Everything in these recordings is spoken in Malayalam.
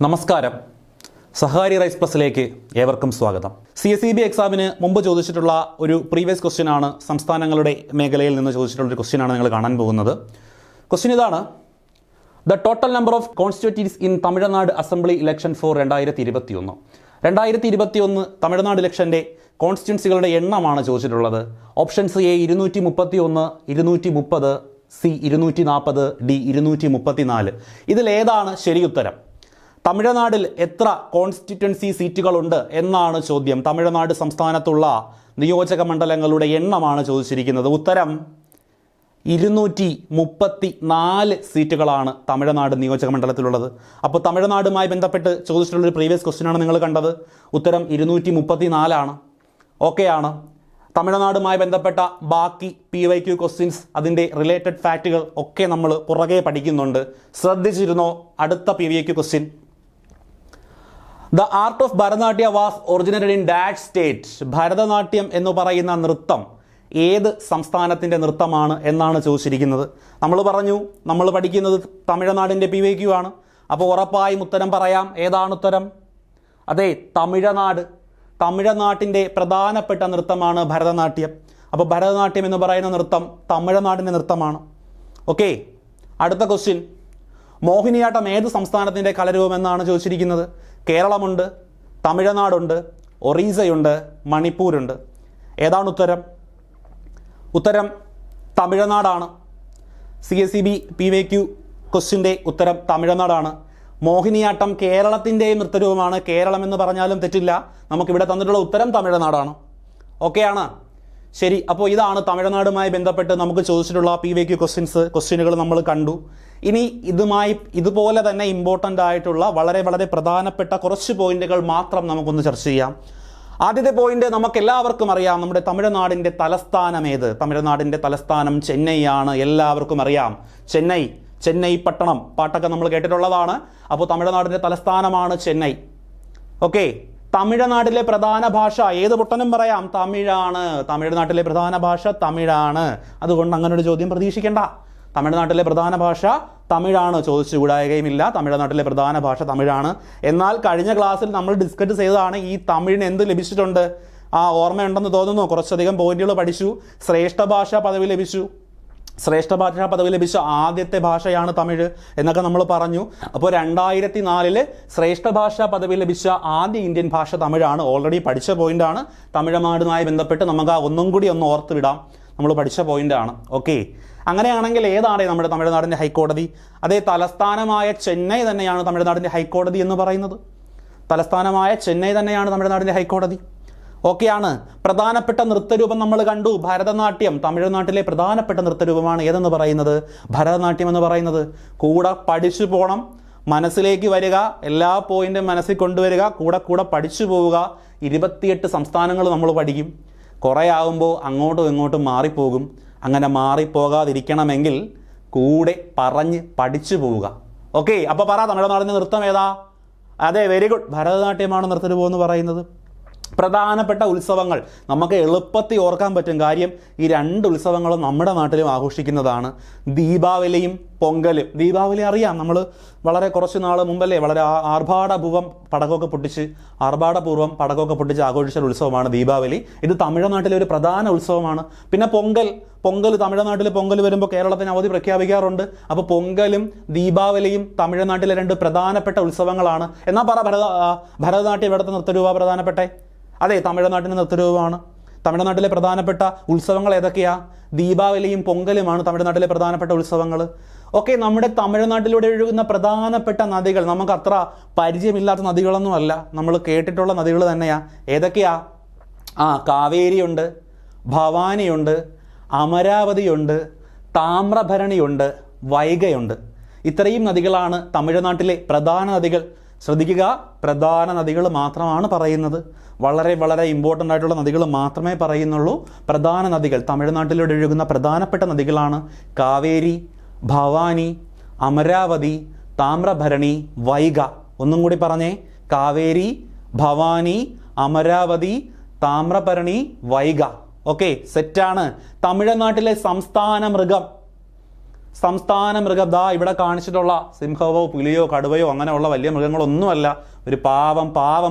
നമസ്കാരം. സഹാരി റൈസ് പ്ലസിലേക്ക് ഏവർക്കും സ്വാഗതം. CSEB എക്സാമിന് മുമ്പ് ചോദിച്ചിട്ടുള്ള ഒരു പ്രീവിയസ് ക്വസ്റ്റ്യൻ ആണ്. സംസ്ഥാനങ്ങളുടെ മേഖലയിൽ നിന്ന് ചോദിച്ചിട്ടുള്ള ഒരു ക്വസ്റ്റ്യൻ ആണ് നിങ്ങൾ കാണാൻ പോകുന്നത്. ക്വസ്റ്റ്യൻ ഇതാണ്: the total number of constituencies in Tamil Nadu assembly election for 2021. 2021 Tamil Nadu ഇലക്ഷൻ്റെ കോൺസ്റ്റിറ്റ്യുവൻസികളുടെ എണ്ണമാണ് ചോദിച്ചിട്ടുള്ളത്. Options A 231, 230, C 240, D 234. ഇതിലേതാണ് ശരി ഉത്തരം? തമിഴ്നാടിൽ എത്ര കോൺസ്റ്റിറ്റ്യുവൻസി സീറ്റുകളുണ്ട് എന്നാണ് ചോദ്യം. തമിഴ്നാട് സംസ്ഥാനത്തുള്ള നിയോജക മണ്ഡലങ്ങളുടെ എണ്ണമാണ് ചോദിച്ചിരിക്കുന്നത്. ഉത്തരം 234 സീറ്റുകളാണ് തമിഴ്നാട് നിയോജക മണ്ഡലത്തിലുള്ളത്. അപ്പോൾ തമിഴ്നാടുമായി ബന്ധപ്പെട്ട് ചോദിച്ചിട്ടുള്ളൊരു പ്രീവിയസ് ക്വസ്റ്റ്യനാണ് നിങ്ങൾ കണ്ടത്. ഉത്തരം 234 ഓക്കെയാണ്. തമിഴ്നാടുമായി ബന്ധപ്പെട്ട ബാക്കി PYQ ക്വസ്റ്റ്യൻസ്, അതിൻ്റെ റിലേറ്റഡ് ഫാക്റ്റുകൾ ഒക്കെ നമ്മൾ പുറകെ പഠിക്കുന്നുണ്ട്. ശ്രദ്ധിച്ചിരുന്നോ? അടുത്ത PYQ question: the art of Bharatanatya was originated in dash state. Bharatanatyam എന്ന് പറയുന്ന നൃത്തം ഏത് സംസ്ഥാനത്തിൻ്റെ നൃത്തമാണ് എന്നാണ് ചോദിച്ചിരിക്കുന്നത്. നമ്മൾ പഠിക്കുന്നത് തമിഴ്നാടിൻ്റെ PYQ ആണ്. അപ്പോൾ ഉറപ്പായും ഉത്തരം പറയാം. ഏതാണ് ഉത്തരം? അതെ, തമിഴ്നാട്. തമിഴ്നാട്ടിൻ്റെ പ്രധാനപ്പെട്ട നൃത്തമാണ് ഭരതനാട്യം. അപ്പോൾ ഭരതനാട്യം എന്ന് പറയുന്ന നൃത്തം തമിഴ്നാടിൻ്റെ നൃത്തമാണ്. ഓക്കെ, അടുത്ത ക്വസ്റ്റ്യൻ: മോഹിനിയാട്ടം ഏത് സംസ്ഥാനത്തിൻ്റെ കലാരൂപമെന്നാണ് ചോദിച്ചിരിക്കുന്നത്. കേരളമുണ്ട്, തമിഴ്നാടുണ്ട്, ഒറീസയുണ്ട്, മണിപ്പൂരുണ്ട്. ഏതാണ് ഉത്തരം? ഉത്തരം തമിഴ്നാടാണ്. CSEB PYQ ക്വസ്റ്റ്യൻ്റെ ഉത്തരം തമിഴ്നാടാണ്. മോഹിനിയാട്ടം കേരളത്തിൻ്റെയും നൃത്തരൂപമാണ്. കേരളം എന്ന് പറഞ്ഞാലും തെറ്റില്ല. നമുക്കിവിടെ തന്നിട്ടുള്ള ഉത്തരം തമിഴ്നാടാണ്. ഓക്കെയാണ്? ശരി. അപ്പോൾ ഇതാണ് തമിഴ്നാടുമായി ബന്ധപ്പെട്ട് നമുക്ക് ചോദിച്ചിട്ടുള്ള PYQ ക്വസ്റ്റ്യനുകൾ നമ്മൾ കണ്ടു. ഇനി ഇതുപോലെ തന്നെ ഇമ്പോർട്ടൻ്റ് ആയിട്ടുള്ള വളരെ വളരെ പ്രധാനപ്പെട്ട കുറച്ച് പോയിന്റുകൾ മാത്രം നമുക്കൊന്ന് ചർച്ച ചെയ്യാം. ആദ്യത്തെ പോയിന്റ് നമുക്കെല്ലാവർക്കും അറിയാം. നമ്മുടെ തമിഴ്നാടിൻ്റെ തലസ്ഥാനം ഏത്? തമിഴ്നാടിൻ്റെ തലസ്ഥാനം ചെന്നൈ ആണ്. എല്ലാവർക്കും അറിയാം. ചെന്നൈ പട്ടണം, പാട്ടൊക്കെ നമ്മൾ കേട്ടിട്ടുള്ളതാണ്. അപ്പോൾ തമിഴ്നാടിൻ്റെ തലസ്ഥാനമാണ് ചെന്നൈ. ഓക്കെ, തമിഴ്നാട്ടിലെ പ്രധാന ഭാഷ ഏത് പൊട്ടനും പറയാം, തമിഴാണ്. തമിഴ്നാട്ടിലെ പ്രധാന ഭാഷ തമിഴാണ്. അതുകൊണ്ട് അങ്ങനെ ഒരു ചോദ്യം പ്രതീക്ഷിക്കേണ്ട. തമിഴ്നാട്ടിലെ പ്രധാന ഭാഷ തമിഴാണ്. ചോദിച്ചുകൂടായ്കയുമില്ല. തമിഴ്നാട്ടിലെ പ്രധാന ഭാഷ തമിഴാണ്. എന്നാൽ കഴിഞ്ഞ ക്ലാസ്സിൽ നമ്മൾ ഡിസ്കസ് ചെയ്തതാണ് ഈ തമിഴിന് എന്ത് ലഭിച്ചിട്ടുണ്ട്. ഓർമ്മയുണ്ടെന്ന് തോന്നുന്നു. കുറച്ചധികം പോയിന്റുകൾ പഠിച്ചു. ശ്രേഷ്ഠ ഭാഷാ പദവി ലഭിച്ചു. ശ്രേഷ്ഠ ഭാഷാ പദവി ലഭിച്ച ആദ്യത്തെ ഭാഷയാണ് തമിഴ് എന്നൊക്കെ നമ്മൾ പറഞ്ഞു. അപ്പോൾ 2004 ശ്രേഷ്ഠ ഭാഷാ പദവി ലഭിച്ച ആദ്യ ഇന്ത്യൻ ഭാഷ തമിഴാണ്. ഓൾറെഡി പഠിച്ച പോയിന്റാണ്. തമിഴ്നാടുമായി ബന്ധപ്പെട്ട് നമുക്ക് ഒന്നും കൂടി ഒന്ന് ഓർത്ത് വിടാം. നമ്മൾ പഠിച്ച പോയിന്റാണ്. ഓക്കെ, അങ്ങനെയാണെങ്കിൽ ഏതാണ് നമ്മുടെ തമിഴ്നാടിൻ്റെ ഹൈക്കോടതി? അതേ, തലസ്ഥാനമായ ചെന്നൈ തന്നെയാണ് തമിഴ്നാടിൻ്റെ ഹൈക്കോടതി എന്ന് പറയുന്നത്. തലസ്ഥാനമായ ചെന്നൈ തന്നെയാണ് തമിഴ്നാടിൻ്റെ ഹൈക്കോടതി. ഓക്കെയാണ്. പ്രധാനപ്പെട്ട നൃത്തരൂപം നമ്മൾ കണ്ടു, ഭരതനാട്യം. തമിഴ്നാട്ടിലെ പ്രധാനപ്പെട്ട നൃത്തരൂപമാണ് ഏതെന്ന് പറയുന്നത്? ഭരതനാട്യം എന്ന് പറയുന്നത്. കൂടെ പഠിച്ചു പോകണം, മനസ്സിലേക്ക് വരിക, എല്ലാ പോയിന്റും മനസ്സിൽ കൊണ്ടുവരിക, കൂടെ പഠിച്ചു പോവുക. 28 സംസ്ഥാനങ്ങൾ നമ്മൾ പഠിക്കും. കുറേ ആകുമ്പോൾ അങ്ങോട്ടും ഇങ്ങോട്ടും മാറിപ്പോകും. അങ്ങനെ മാറിപ്പോകാതിരിക്കണമെങ്കിൽ കൂടെ പറഞ്ഞ് പഠിച്ചു പോവുക. ഓക്കെ, അപ്പോൾ പറ, തമിഴ്നാടിൻ്റെ നൃത്തം ഏതാ? അതെ, വെരി ഗുഡ്, ഭരതനാട്യമാണ് നൃത്തരൂപം എന്ന് പറയുന്നത്. പ്രധാനപ്പെട്ട ഉത്സവങ്ങൾ നമുക്ക് എളുപ്പത്തിൽ ഓർക്കാൻ പറ്റും. കാര്യം ഈ 2 ഉത്സവങ്ങളും നമ്മുടെ നാട്ടിലും ആഘോഷിക്കുന്നതാണ്. ദീപാവലിയും പൊങ്കലും. ദീപാവലി അറിയാം, നമ്മൾ വളരെ കുറച്ച് നാൾ മുമ്പല്ലേ വളരെ ആർഭാടപൂർവ്വം പടക്കമൊക്കെ പൊട്ടിച്ച് ആഘോഷിച്ച ഉത്സവമാണ് ദീപാവലി. ഇത് തമിഴ്നാട്ടിലെ ഒരു പ്രധാന ഉത്സവമാണ്. പിന്നെ പൊങ്കൽ തമിഴ്നാട്ടിൽ പൊങ്കൽ വരുമ്പോൾ കേരളത്തിന് അവധി പ്രഖ്യാപിക്കാറുണ്ട്. അപ്പോൾ പൊങ്കലും ദീപാവലിയും തമിഴ്നാട്ടിലെ 2 പ്രധാനപ്പെട്ട ഉത്സവങ്ങളാണ്. എന്നാൽ ഭരതനാട്യം ഇവിടുത്തെ നൃത്തരൂപ പ്രധാനപ്പെട്ടെ? അതെ, തമിഴ്നാട്ടിൻ്റെ നൃത്തരൂപമാണ്. തമിഴ്നാട്ടിലെ പ്രധാനപ്പെട്ട ഉത്സവങ്ങൾ ഏതൊക്കെയാ? ദീപാവലിയും പൊങ്കലുമാണ് തമിഴ്നാട്ടിലെ പ്രധാനപ്പെട്ട ഉത്സവങ്ങൾ. ഓക്കെ, നമ്മുടെ തമിഴ്നാട്ടിലൂടെ ഒഴുകുന്ന പ്രധാനപ്പെട്ട നദികൾ നമുക്ക് അത്ര പരിചയമില്ലാത്ത നദികളൊന്നുമല്ല, നമ്മൾ കേട്ടിട്ടുള്ള നദികൾ തന്നെയാ. ഏതൊക്കെയാ? കാവേരിയുണ്ട്, ഭവാനിയുണ്ട്, അമരാവതിയുണ്ട്, താമ്രഭരണിയുണ്ട്, വൈഗയുണ്ട്. ഇത്രയും നദികളാണ് തമിഴ്നാട്ടിലെ പ്രധാന നദികൾ. ശ്രദ്ധിക്കുക, പ്രധാന നദികൾ മാത്രമാണ് പറയുന്നത്. വളരെ വളരെ ഇമ്പോർട്ടൻ്റ് ആയിട്ടുള്ള നദികൾ മാത്രമേ പറയുന്നുള്ളൂ. പ്രധാന നദികൾ, തമിഴ്നാട്ടിലൂടെ ഒഴുകുന്ന പ്രധാനപ്പെട്ട നദികളാണ് കാവേരി, ഭവാനി, അമരാവതി, താമ്രഭരണി, വൈഗ. ഒന്നും കൂടി പറഞ്ഞേ: കാവേരി, ഭവാനി, അമരാവതി, താമ്രഭരണി, വൈഗ. ഓക്കെ, സെറ്റാണ്. തമിഴ്നാട്ടിലെ സംസ്ഥാന മൃഗം സംസ്ഥാന മൃഗം ദാ ഇവിടെ കാണിച്ചിട്ടുള്ള സിംഹവോ പുലിയോ കടുവയോ അങ്ങനെയുള്ള വലിയ മൃഗങ്ങളൊന്നുമല്ല. ഒരു പാവം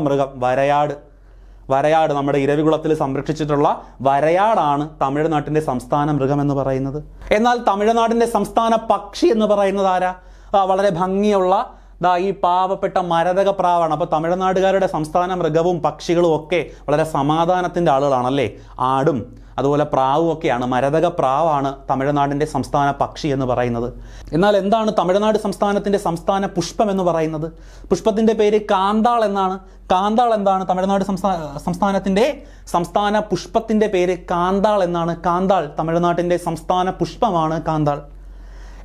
മൃഗം വരയാട് നമ്മുടെ ഇരവികുളത്തിൽ സംരക്ഷിച്ചിട്ടുള്ള വരയാടാണ് തമിഴ്നാട്ടിൻ്റെ സംസ്ഥാന മൃഗം എന്ന് പറയുന്നത്. എന്നാൽ തമിഴ്നാടിൻ്റെ സംസ്ഥാന പക്ഷി എന്ന് പറയുന്നത് ആരാ? വളരെ ഭംഗിയുള്ള ഈ പാവപ്പെട്ട മരതക പ്രാവാണ്. അപ്പോൾ തമിഴ്നാടുകാരുടെ സംസ്ഥാന മൃഗവും പക്ഷികളും ഒക്കെ വളരെ സമാധാനത്തിൻ്റെ ആളുകളാണല്ലേ. ആടും അതുപോലെ പ്രാവും ഒക്കെയാണ്. മരതക പ്രാവാണ് തമിഴ്നാടിൻ്റെ സംസ്ഥാന പക്ഷി എന്ന് പറയുന്നത്. എന്നാൽ എന്താണ് തമിഴ്നാട് സംസ്ഥാനത്തിൻ്റെ സംസ്ഥാന പുഷ്പം എന്ന് പറയുന്നത്? പുഷ്പത്തിൻ്റെ പേര് കാന്താൾ എന്നാണ്. കാന്താൾ എന്താണ്? തമിഴ്നാട് സംസ്ഥാനത്തിൻ്റെ സംസ്ഥാന പുഷ്പത്തിൻ്റെ പേര് കാന്താൾ എന്നാണ്. കാന്താൾ തമിഴ്നാട്ടിൻ്റെ സംസ്ഥാന പുഷ്പമാണ് കാന്താൾ.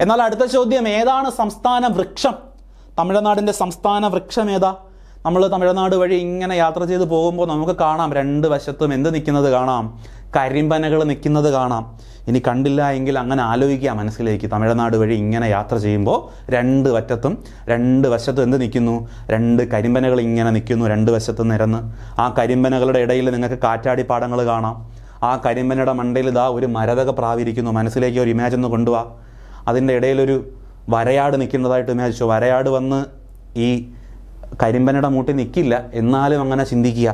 എന്നാൽ അടുത്ത ചോദ്യം, ഏതാണ് സംസ്ഥാന വൃക്ഷം? തമിഴ്നാടിൻ്റെ സംസ്ഥാന വൃക്ഷം ഏതാ? നമ്മൾ തമിഴ്നാട് വഴി ഇങ്ങനെ യാത്ര ചെയ്ത് പോകുമ്പോൾ നമുക്ക് കാണാം രണ്ട് വശത്തും എന്ത് നിൽക്കുന്നത് കാണാം? കരിമ്പനകൾ നിൽക്കുന്നത് കാണാം. ഇനി കണ്ടില്ല എങ്കിൽ അങ്ങനെ ആലോചിക്കുക മനസ്സിലേക്ക്. തമിഴ്നാട് വഴി ഇങ്ങനെ യാത്ര ചെയ്യുമ്പോൾ രണ്ട് വശത്തും എന്ത് നിൽക്കുന്നു? രണ്ട് കരിമ്പനകൾ ഇങ്ങനെ നിൽക്കുന്നു, രണ്ട് വശത്തും നിരന്ന്. ആ കരിമ്പനകളുടെ ഇടയിൽ നിങ്ങൾക്ക് കാറ്റാടിപ്പാടങ്ങൾ കാണാം. ആ കരിമ്പനയുടെ മണ്ടയിൽ ഇതാ ഒരു മരതക പ്രാവിരിക്കുന്നു. മനസ്സിലേക്ക് ഒരു ഇമേജ് ഒന്ന് കൊണ്ടുപോവാ. അതിൻ്റെ ഇടയിലൊരു വരയാട് നിൽക്കുന്നതായിട്ട് ഇമേജിച്ചു. വരയാട് വന്ന് ഈ കരിമ്പനയുടെ മൂട്ടിൽ നിൽക്കില്ല, എന്നാലും അങ്ങനെ ചിന്തിക്കുക.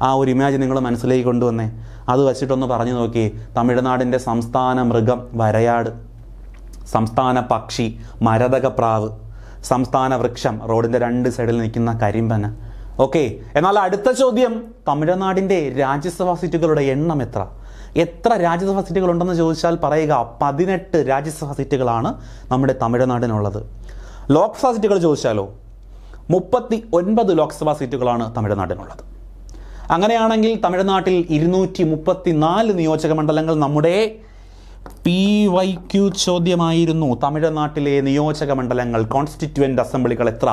ആ ഒരു ഇമേജ് നിങ്ങൾ മനസ്സിലേക്ക് കൊണ്ടുവന്നേ. അത് വച്ചിട്ടൊന്ന് പറഞ്ഞു നോക്കി. തമിഴ്നാടിൻ്റെ സംസ്ഥാന മൃഗം വരയാട്, സംസ്ഥാന പക്ഷി മരതക പ്രാവ്, സംസ്ഥാന വൃക്ഷം റോഡിൻ്റെ രണ്ട് സൈഡിൽ നിൽക്കുന്ന കരിമ്പന. ഓക്കെ. എന്നാൽ അടുത്ത ചോദ്യം, തമിഴ്നാടിൻ്റെ രാജ്യസഭാ സീറ്റുകളുടെ എണ്ണം എത്ര രാജ്യസഭാ സീറ്റുകൾ ഉണ്ടെന്ന് ചോദിച്ചാൽ പറയുക 18 രാജ്യസഭാ സീറ്റുകളാണ് നമ്മുടെ തമിഴ്നാടിനുള്ളത്. ലോക്സഭാ സീറ്റുകൾ ചോദിച്ചാലോ 39 ലോക്സഭാ സീറ്റുകളാണ് തമിഴ്നാടിനുള്ളത്. അങ്ങനെയാണെങ്കിൽ തമിഴ്നാട്ടിൽ 234 നിയോജക മണ്ഡലങ്ങൾ. നമ്മുടെ PYQ ചോദ്യമായിരുന്നു, തമിഴ്നാട്ടിലെ നിയോജക മണ്ഡലങ്ങൾ കോൺസ്റ്റിറ്റ്യുവൻ്റ് അസംബ്ലികൾ എത്ര?